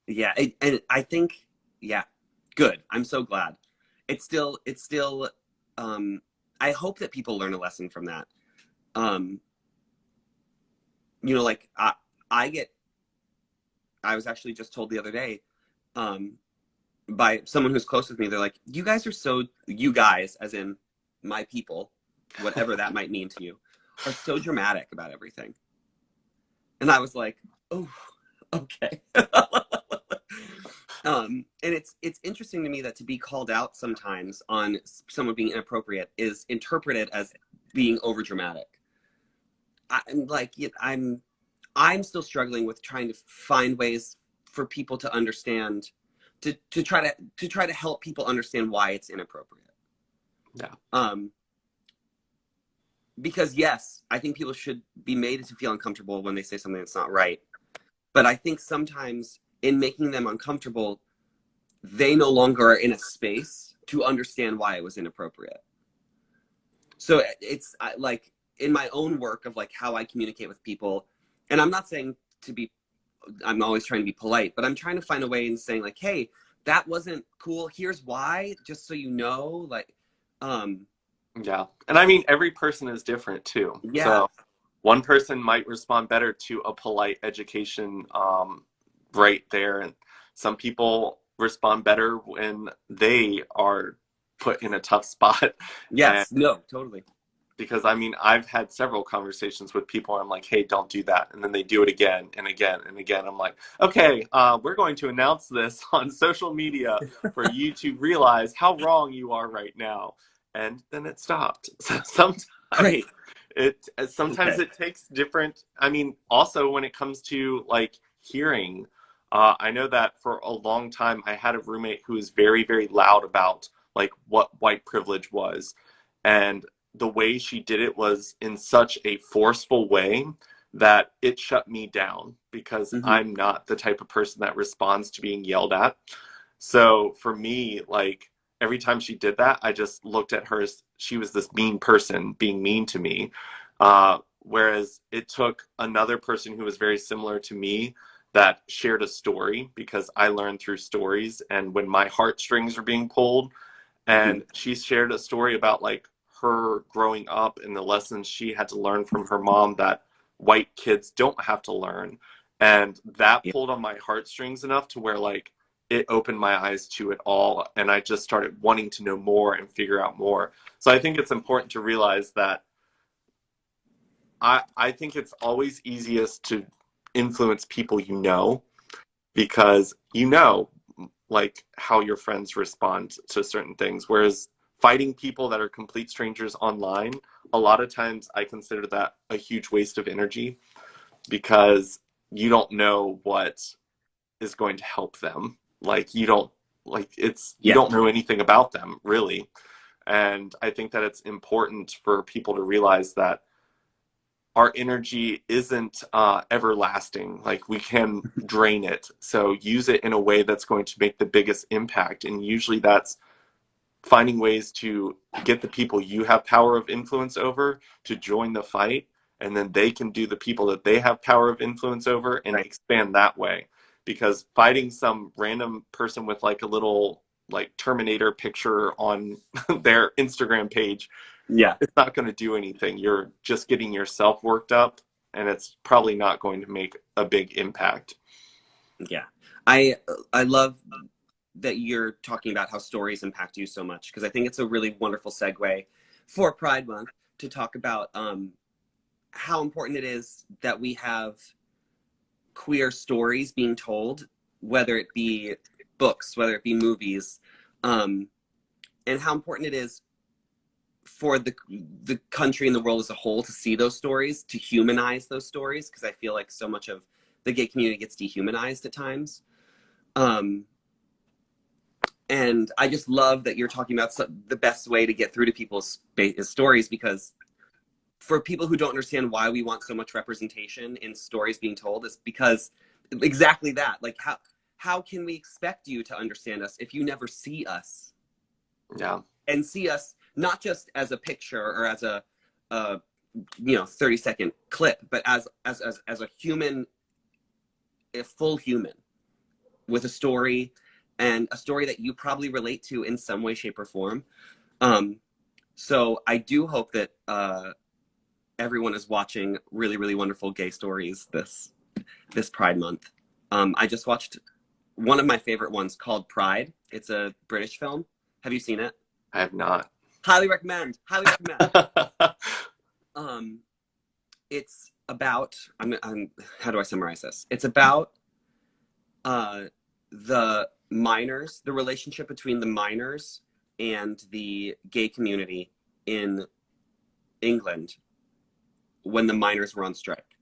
Yeah. And I think, yeah, good. I'm so glad. It's still, um, I hope that people learn a lesson from that. Um, like I get, I was actually just told the other day, um, by someone who's close with me, they're like, you guys, as in my people, whatever that might mean to you, are so dramatic about everything. And I was like, oh, okay. And it's interesting to me that to be called out sometimes on someone being inappropriate is interpreted as being over dramatic. I'm like, I'm still struggling with trying to find ways for people to understand, to try to help people understand why it's inappropriate. Yeah. Um, because yes, I think people should be made to feel uncomfortable when they say something that's not right. But I think sometimes in making them uncomfortable, they no longer are in a space to understand why it was inappropriate. So it's like in my own work of like how I communicate with people, and I'm not saying to be, I'm always trying to be polite, but I'm trying to find a way in saying like, hey, that wasn't cool. Here's why, just so you know, like, um, Yeah. And I mean, every person is different too. yeah, So one person might respond better to a polite education right there. And some people respond better when they are put in a tough spot. And yes, no, totally. because I mean, I've had several conversations with people where I'm like, hey, don't do that. And then they do it again and again and again. I'm like, okay, we're going to announce this on social media for you to realize how wrong you are right now. And then it stopped. So sometimes Great. sometimes Okay. it takes different, I mean, also when it comes to like hearing, I know that for a long time I had a roommate who was very, very loud about like what white privilege was. And the way she did it was in such a forceful way that it shut me down because Hmm. I'm not the type of person that responds to being yelled at. So for me, like every time she did that, I just looked at her as she was this mean person being mean to me. Whereas it took another person who was very similar to me that shared a story because I learned through stories. And when my heartstrings were being pulled, Mhm. and she shared a story about like her growing up and the lessons she had to learn from her mom that white kids don't have to learn. And that Yeah. pulled on my heartstrings enough to where like it opened my eyes to it all, and I just started wanting to know more and figure out more. So I think it's important to realize that I think it's always easiest to influence people you know, because you know like how your friends respond to certain things, whereas fighting people that are complete strangers online, a lot of times I consider that a huge waste of energy because you don't know what is going to help them. Like you don't, like it's, you Yeah. don't know anything about them really. And I think that it's important for people to realize that our energy isn't everlasting. Like we can drain it. So use it in a way that's going to make the biggest impact. And usually that's finding ways to get the people you have power of influence over to join the fight. And then they can do the people that they have power of influence over and Right. expand that way. Because fighting some random person with like a little like Terminator picture on their Instagram page, Yeah. it's not going to do anything. You're just getting yourself worked up, and it's probably not going to make a big impact. Yeah. I love that you're talking about how stories impact you so much because I think it's a really wonderful segue for Pride Month to talk about how important it is that we have queer stories being told, whether it be books, whether it be movies, um, and how important it is for the country and the world as a whole to see those stories, to humanize those stories, because I feel like so much of the gay community gets dehumanized at times. Um, and I just love that you're talking about the best way to get through to people's stories, because for people who don't understand why we want so much representation in stories being told, is because exactly that. Like how can we expect you to understand us if you never see us Yeah. and see us not just as a picture or as a 30-second clip, but as a human, a full human with a story, and a story that you probably relate to in some way, shape, or form. Um, so I do hope that everyone is watching really, really wonderful gay stories this Pride Month. I just watched one of my favorite ones called Pride. It's a British film. Have you seen it? I have not. Highly recommend. Highly recommend. Um, it's about. How do I summarize this? It's about uh, the minors, the relationship between the minors and the gay community in England when the miners were on strike,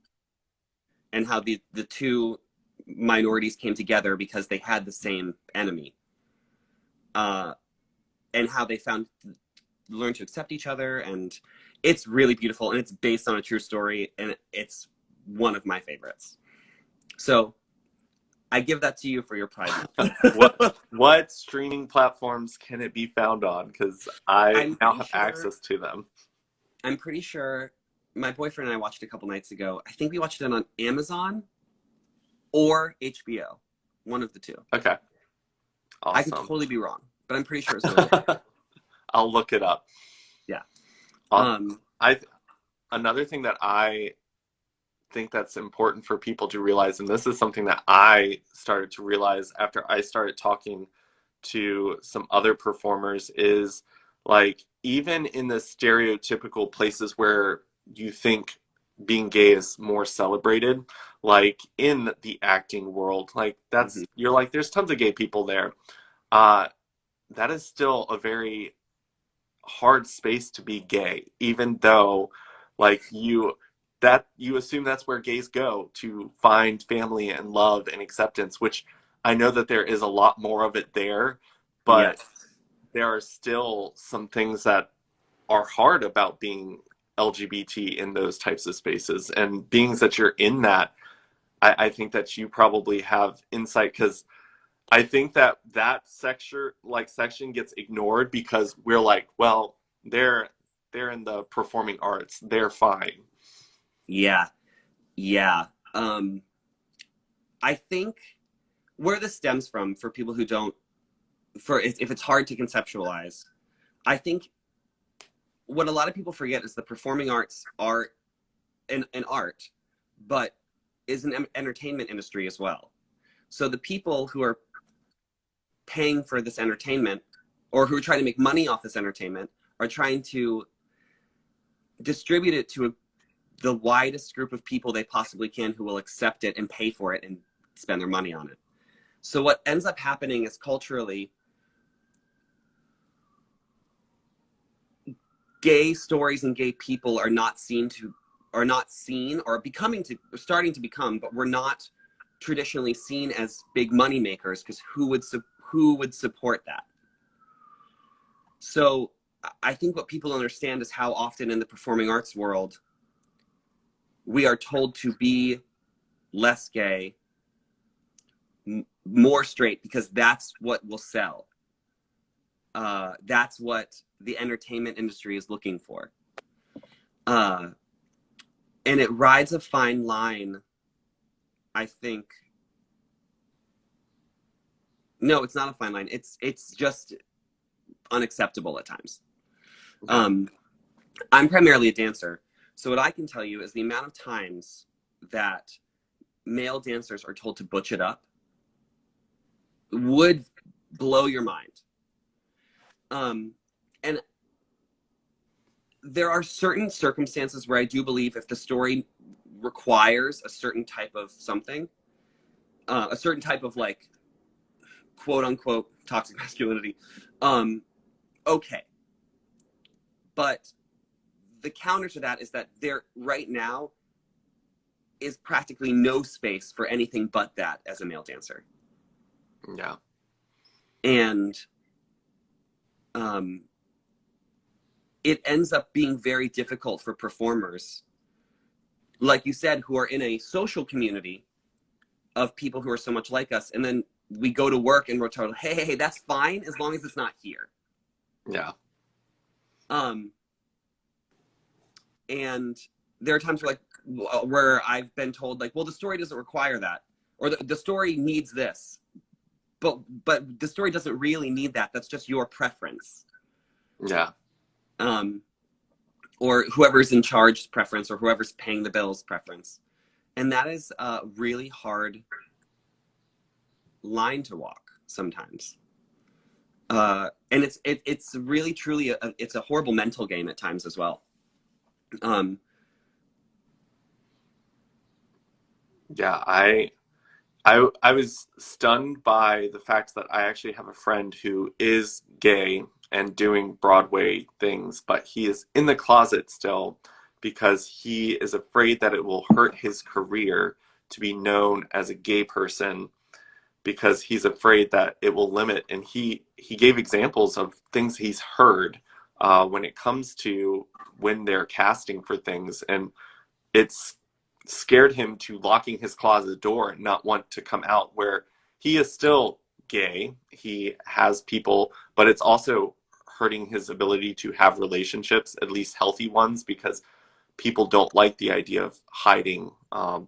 and how the two minorities came together because they had the same enemy, uh, and how they found learned to accept each other. And it's really beautiful, and it's based on a true story, and it's one of my favorites. So I give that to you for your Pride what Month. what streaming platforms can it be found on? Because I I'm now pretty have sure. access to them. I'm pretty sure my boyfriend and I watched it a couple nights ago. I think we watched it on Amazon or HBO, one of the two. Okay, I could awesome. totally be wrong, but I'm pretty sure it's one of the two. I'll look it up. Yeah. Uh, Um. I Another thing that I think that's important for people to realize, and this is something that I started to realize after I started talking to some other performers, is like even in the stereotypical places where you think being gay is more celebrated, like in the acting world, like Mhm. that's, you're like there's tons of gay people there. uh that is still a very hard space to be gay, even though like you assume that's where gays go to find family and love and acceptance, which I know that there is a lot more of it there, but Yes. there are still some things that are hard about being LGBT in those types of spaces. And being that you're in that, I think that you probably have insight because I think that section gets ignored because we're like, well, they're in the performing arts, they're fine. Yeah, yeah. I think where this stems from, for people who don't, for if it's hard to conceptualize, I think what a lot of people forget is the performing arts are an art, but is an entertainment industry as well. So the people who are paying for this entertainment, or who are trying to make money off this entertainment, are trying to distribute it to the widest group of people they possibly can, who will accept it and pay for it and spend their money on it. So what ends up happening is, culturally, gay stories and gay people are not seen, or starting to become, but we're not traditionally seen as big money makers, because who would support that? So I think what people understand is how often in the performing arts world we are told to be less gay, more straight, because that's what will sell. That's what the entertainment industry is looking for. And it rides a fine line, I think. No, it's not a fine line. It's just unacceptable at times. I'm primarily a dancer, so what I can tell you is the amount of times that male dancers are told to butch it up would blow your mind. And there are certain circumstances where I do believe, if the story requires a certain type of something, a certain type of, like, quote unquote toxic masculinity, okay. But the counter to that is that there right now is practically no space for anything but that as a male dancer. Yeah. And it ends up being very difficult for performers, like you said, who are in a social community of people who are so much like us, and then we go to work and we're told, hey, that's fine as long as it's not here. Yeah. And there are times where I've been told, like, well, the story doesn't require that, or the story needs this, but the story doesn't really need that. That's just your preference. Yeah. Or whoever's in charge's preference, or whoever's paying the bills' preference. And that is a really hard line to walk sometimes. And it's really, truly, it's a horrible mental game at times as well. Yeah, I was stunned by the fact that I actually have a friend who is gay and doing Broadway things, but he is in the closet still because he is afraid that it will hurt his career to be known as a gay person, because he's afraid that it will limit. And he gave examples of things he's heard when it comes to when they're casting for things, and it's scared him to locking his closet door and not want to come out, where he is still gay. He has people, but it's also hurting his ability to have relationships, at least healthy ones, because people don't like the idea of hiding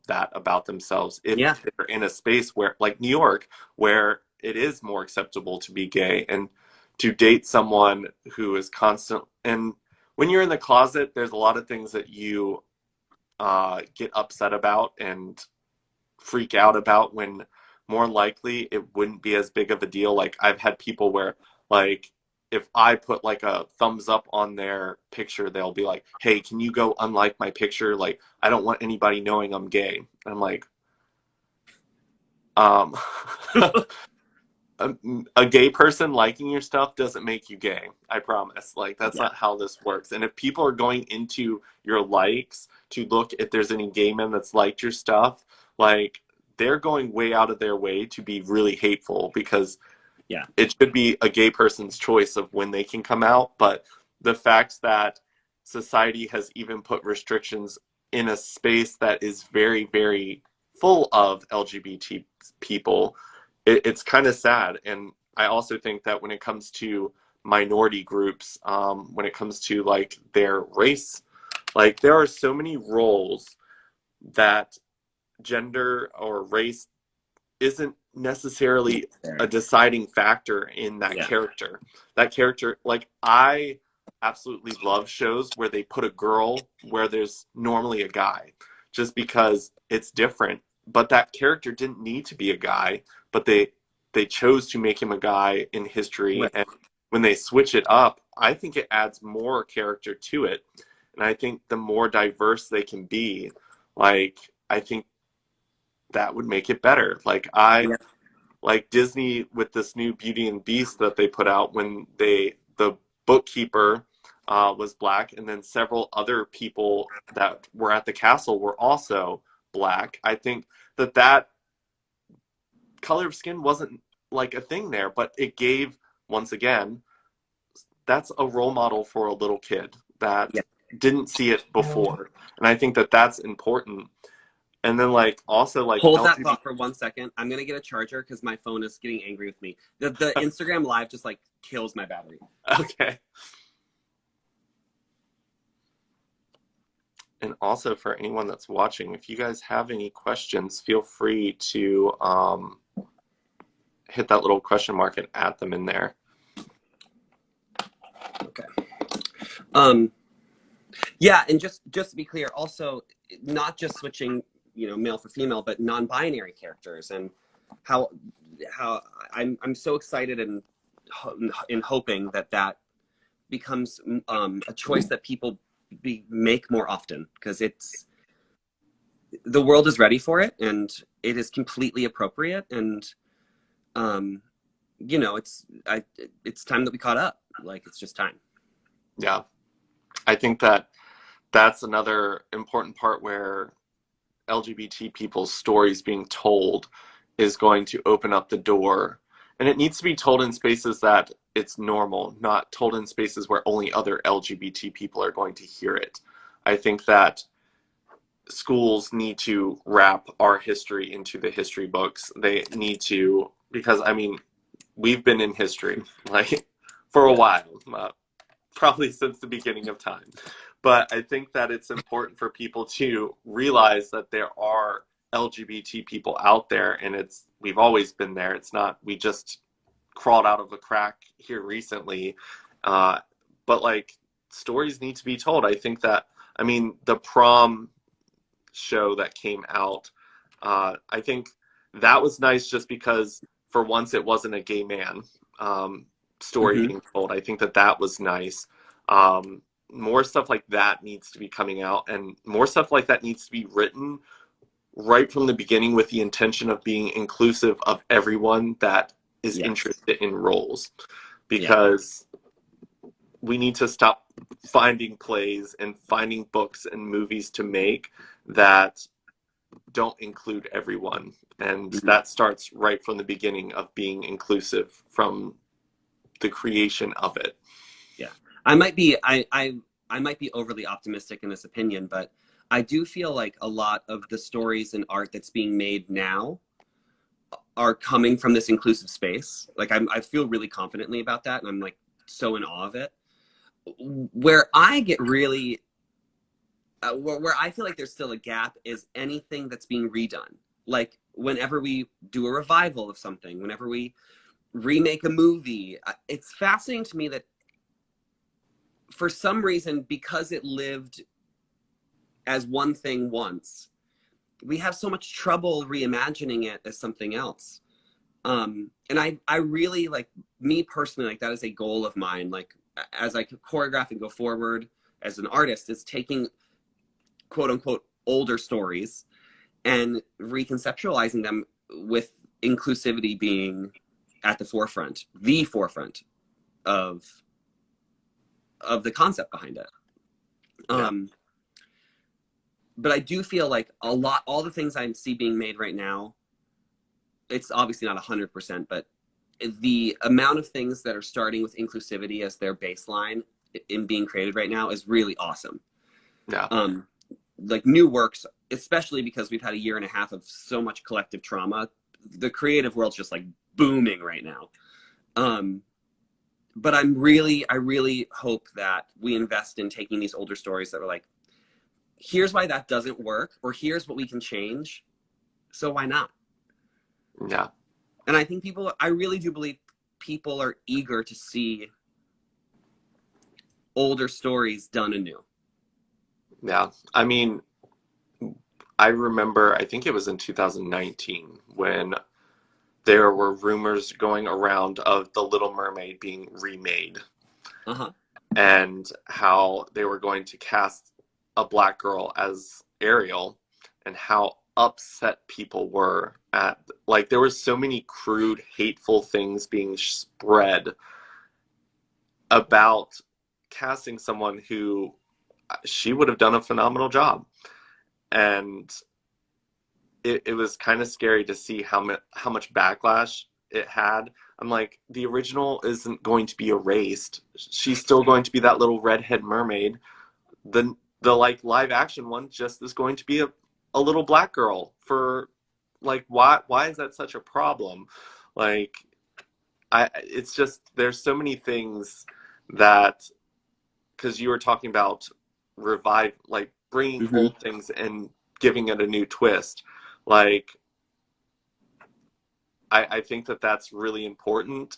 that about themselves if Yeah. they're in a space where, like New York, where it is more acceptable to be gay and to date someone who is constant. And when you're in the closet, there's a lot of things that you get upset about and freak out about, when more likely it wouldn't be as big of a deal. Like, I've had people where, like, if I put like a thumbs up on their picture, they'll be like, hey, can you go unlike my picture? Like, I don't want anybody knowing I'm gay. And I'm like, um, a gay person liking your stuff doesn't make you gay. I promise. Like, that's Yeah. not how this works. And if people are going into your likes to look if there's any gay men that's liked your stuff, like, they're going way out of their way to be really hateful, because Yeah. it should be a gay person's choice of when they can come out. But the fact that society has even put restrictions in a space that is very, very full of LGBT people, it's kind of sad. And I also think that when it comes to minority groups, when it comes to like their race, like there are so many roles that gender or race isn't necessarily a deciding factor in that Yeah. character. That character, like I absolutely love shows where they put a girl where there's normally a guy, just because it's different. But that character didn't need to be a guy, but they chose to make him a guy in history. Right. And when they switch it up, I think it adds more character to it. And I think the more diverse they can be, like I think that would make it better. Yeah. Like Disney with this new Beauty and Beast that they put out, when the bookkeeper was black, and then several other people that were at the castle were also black. I think that color of skin wasn't like a thing there, but it gave, once again, that's a role model for a little kid that Yeah. didn't see it before, and I think that that's important. And then like also like Hold that LGBT. thought for 1 second. I'm gonna get a charger because my phone is getting angry with me. The Instagram live just like kills my battery. Okay. And also for anyone that's watching, if you guys have any questions, feel free to hit that little question mark and add them in there. Okay. Yeah, and just to be clear, also not just switching, male for female, but non-binary characters, and how I'm so excited and hoping that becomes a choice that people make more often, because the world is ready for it, and it is completely appropriate, and it's time that we caught up. Like, it's just time. Yeah, I think that that's another important part where LGBT people's stories being told is going to open up the door. And it needs to be told in spaces that it's normal, not told in spaces where only other LGBT people are going to hear it. I think that schools need to wrap our history into the history books. They need to, because I mean, we've been in history like for a while, probably since the beginning of time. But I think that it's important for people to realize that there are LGBT people out there, and we've always been there. It's not, we just crawled out of a crack here recently. But like, stories need to be told. I think that, I mean, the prom show that came out, I think that was nice just because for once it wasn't a gay man story being told. I think that was nice. More stuff like that needs to be coming out, and more stuff like that needs to be written right from the beginning with the intention of being inclusive of everyone that is interested in roles, because we need to stop finding plays and finding books and movies to make that don't include everyone. And that starts right from the beginning of being inclusive, from the creation of it. Yeah. I might be overly optimistic in this opinion, but I do feel like a lot of the stories and art that's being made now are coming from this inclusive space. Like, I feel really confidently about that, and I'm like so in awe of it. Where I get really where I feel like there's still a gap is anything that's being redone. Like, whenever we do a revival of something, whenever we remake a movie, it's fascinating to me that for some reason, because it lived as one thing once, we have so much trouble reimagining it as something else. And I really, like, me personally, like, that is a goal of mine. Like, as I choreograph and go forward as an artist, is taking quote unquote older stories and reconceptualizing them with inclusivity being at the forefront of the concept behind it. But I do feel like all the things I see being made right now, it's obviously not 100%, but the amount of things that are starting with inclusivity as their baseline in being created right now is really awesome. Yeah. Like, new works, especially because we've had a year and a half of so much collective trauma the creative world's just like booming right now. But I really hope that we invest in taking these older stories that are like, here's why that doesn't work, or here's what we can change. So why not? Yeah. And I think I really do believe people are eager to see older stories done anew. Yeah. I mean, I remember, I think it was in 2019 when there were rumors going around of The Little Mermaid being remade Uh-huh. and how they were going to cast a black girl as Ariel, and how upset people were at, like, there were so many crude, hateful things being spread about casting someone who she would have done a phenomenal job. And it was kind of scary to see how much backlash it had. I'm like, the original isn't going to be erased. She's still going to be that little redhead mermaid. The like live action one just is going to be a little black girl. For like, why is that such a problem? Like, it's just, there's so many things that, because you were talking about revive, like bringing Mm-hmm. old things and giving it a new twist. Like, I think that that's really important,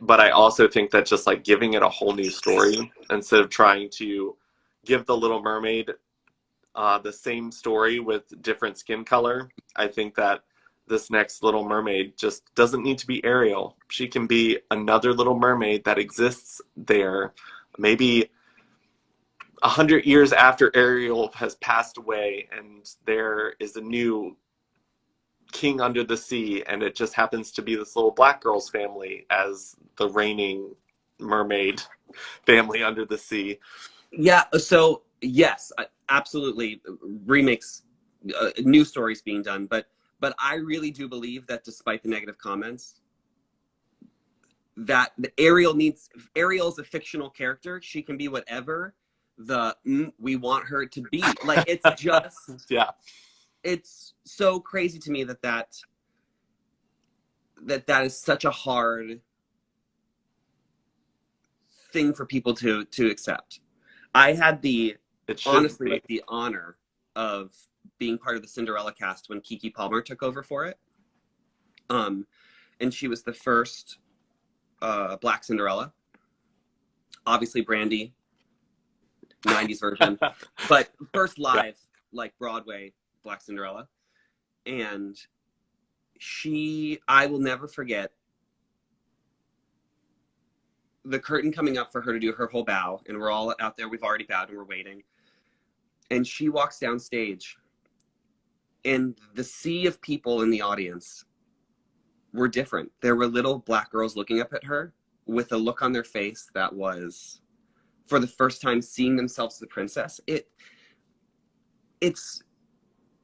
but I also think that just like giving it a whole new story instead of trying to give the Little Mermaid the same story with different skin color. I think that this next Little Mermaid just doesn't need to be Ariel. She can be another Little Mermaid that exists there, maybe 100 years after Ariel has passed away, and there is a new king under the sea, and it just happens to be this little black girl's family as the reigning mermaid family under the sea. Yeah, so yes, absolutely, remakes, new stories being done, but I really do believe that despite the negative comments, that Ariel's a fictional character. She can be whatever we want her to be. Like, it's just Yeah. It's so crazy to me that is such a hard thing for people to accept. I had honestly, like, the honor of being part of the Cinderella cast when Keke Palmer took over for it. And she was the first Black Cinderella. Obviously, Brandy, 90s version, but first live, like Broadway Black Cinderella. And I will never forget the curtain coming up for her to do her whole bow, and we're all out there. We've already bowed and we're waiting. And she walks down stage, and the sea of people in the audience were different. There were little black girls looking up at her with a look on their face that was, for the first time, seeing themselves as the princess. It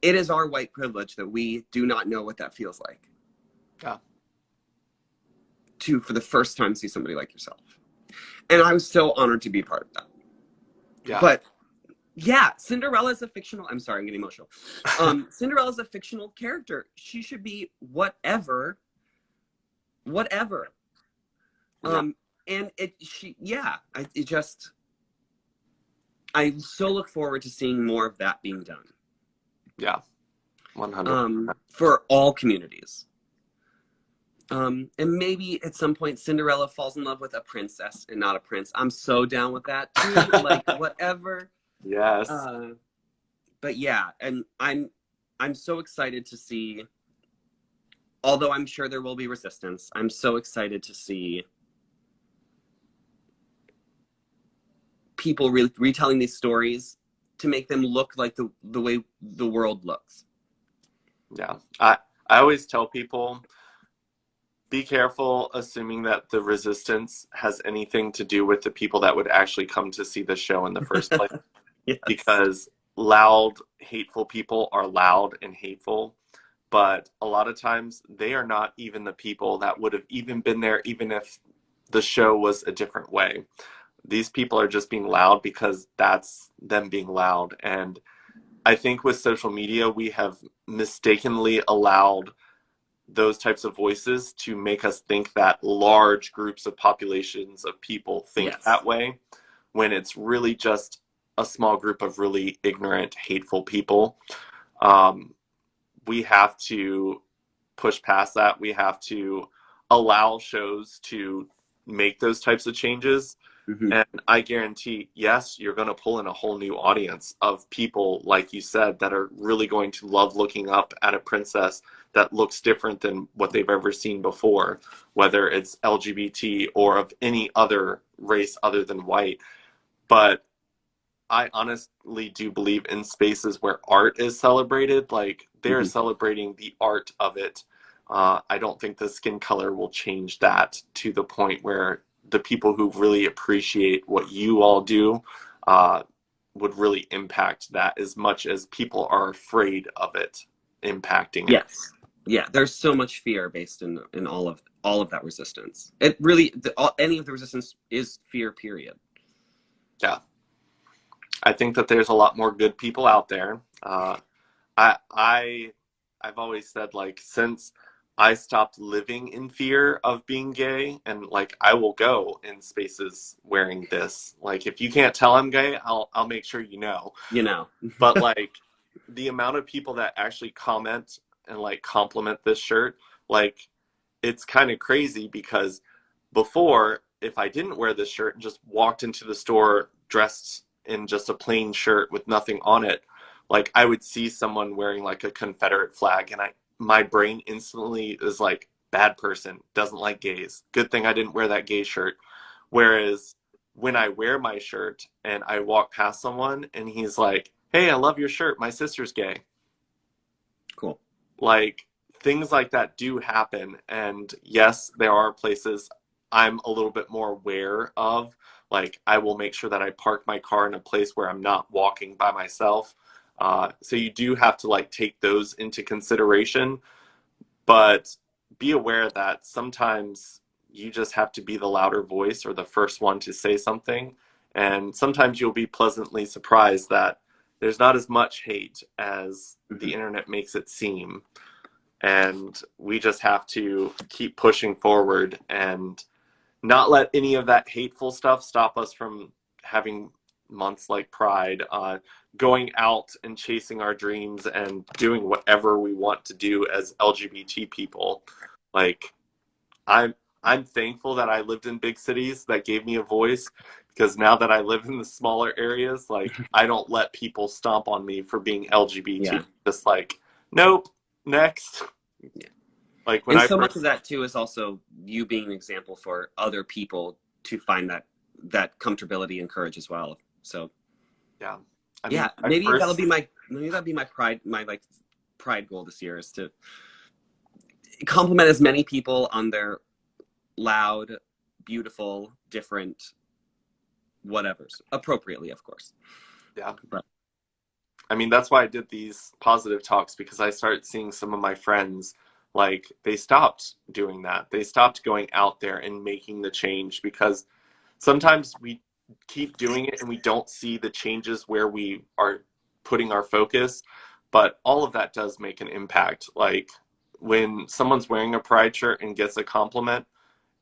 is our white privilege that we do not know what that feels like. Yeah. To, for the first time, see somebody like yourself. And I was so honored to be part of that. Yeah. But yeah, Cinderella's a fictional, I'm sorry, I'm getting emotional. Cinderella's a fictional character. She should be whatever. Yeah. And I so look forward to seeing more of that being done. Yeah. 100%. For all communities. And maybe at some point Cinderella falls in love with a princess and not a prince. I'm so down with that too. Like, whatever. Yes. But yeah, and I'm so excited to see, although I'm sure there will be resistance, I'm so excited to see people retelling these stories to make them look like the way the world looks. Yeah. I always tell people, be careful assuming that the resistance has anything to do with the people that would actually come to see the show in the first place. Yes. Because loud, hateful people are loud and hateful, but a lot of times they are not even the people that would have even been there even if the show was a different way. These people are just being loud because that's them being loud. And I think with social media, we have mistakenly allowed those types of voices to make us think that large groups of populations of people think Yes. that way, when it's really just a small group of really ignorant, hateful people. We have to push past that. We have to allow shows to make those types of changes. Mm-hmm. And I guarantee, yes, you're going to pull in a whole new audience of people, like you said, that are really going to love looking up at a princess that looks different than what they've ever seen before, whether it's LGBT or of any other race other than white. But I honestly do believe in spaces where art is celebrated, like they're Mm-hmm. celebrating the art of it. I don't think the skin color will change that to the point where the people who really appreciate what you all do uh, would really impact that as much as people are afraid of it impacting it. Yes. Yeah, there's so much fear based in all of that resistance. It really any of the resistance is fear, period. Yeah. I think that there's a lot more good people out there. I've always said, like, since I stopped living in fear of being gay, and like I will go in spaces wearing this. Like, if you can't tell I'm gay, I'll make sure you know. You know. But like the amount of people that actually comment and like compliment this shirt, like it's kind of crazy because before, if I didn't wear this shirt and just walked into the store dressed in just a plain shirt with nothing on it, like I would see someone wearing like a Confederate flag and my brain instantly is like, bad person, doesn't like gays. Good thing I didn't wear that gay shirt. Whereas when I wear my shirt and I walk past someone and he's like, hey, I love your shirt, my sister's gay. Cool. Like things like that do happen. And yes, there are places I'm a little bit more aware of. Like I will make sure that I park my car in a place where I'm not walking by myself. So you do have to like take those into consideration, but be aware that sometimes you just have to be the louder voice or the first one to say something. And sometimes you'll be pleasantly surprised that there's not as much hate as the internet makes it seem. And we just have to keep pushing forward and not let any of that hateful stuff stop us from having months like Pride, going out and chasing our dreams and doing whatever we want to do as LGBT people. Like I'm thankful that I lived in big cities that gave me a voice, because now that I live in the smaller areas, like I don't let people stomp on me for being LGBT. Yeah. Just like, nope, next. Yeah. Like when And I so first, much of that too is also you being an example for other people to find that comfortability and courage as well. So yeah. I yeah, mean, maybe that'll be my pride, my like pride goal this year is to compliment as many people on their loud, beautiful, different whatevers, appropriately, of course. yeah. But I mean, that's why I did these positive talks, because I started seeing some of my friends, like, they stopped doing that. They stopped going out there and making the change, because sometimes we keep doing it and we don't see the changes where we are putting our focus. But all of that does make an impact. Like, when someone's wearing a pride shirt and gets a compliment,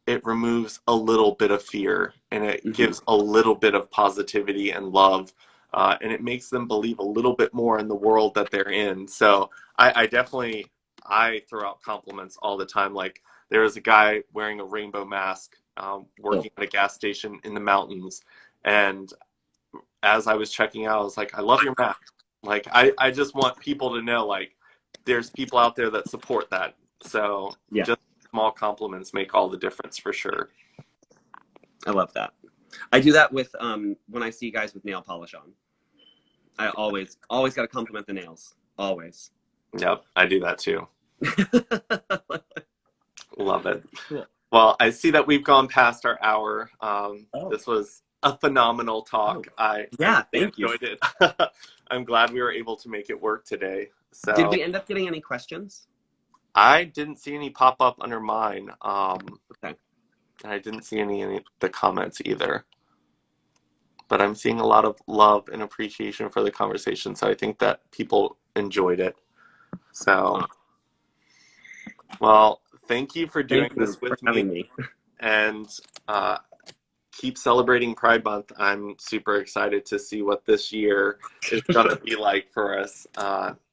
it removes a little bit of fear and it gives a little bit of positivity and love. And it makes them believe a little bit more in the world that they're in. So I definitely, I throw out compliments all the time. Like there was a guy wearing a rainbow mask, working at a gas station in the mountains. And as I was checking out, I was like, I love your mask. Like, I just want people to know, like, there's people out there that support that. So yeah, just small compliments make all the difference for sure. I love that. I do that with when I see guys with nail polish on. I always got to compliment the nails. Always. Yep, I do that too. Love it. Cool. Well, I see that we've gone past our hour. This was a phenomenal talk. I thank you. enjoyed it. I'm glad we were able to make it work today. So Did we end up getting any questions? I didn't see any pop up under mine. Okay. And I didn't see any in the comments either. But I'm seeing a lot of love and appreciation for the conversation. So I think that people enjoyed it. So Well, thank you for doing Thank you this for with me, having me. and keep celebrating Pride Month. I'm super excited to see what this year is going to be like for us.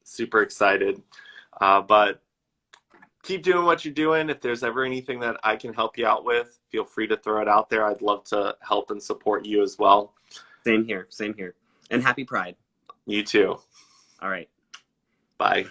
Super excited. But keep doing what you're doing. If there's ever anything that I can help you out with, feel free to throw it out there. I'd love to help and support you as well. Same here. Same here. And happy Pride. You too. All right. Bye.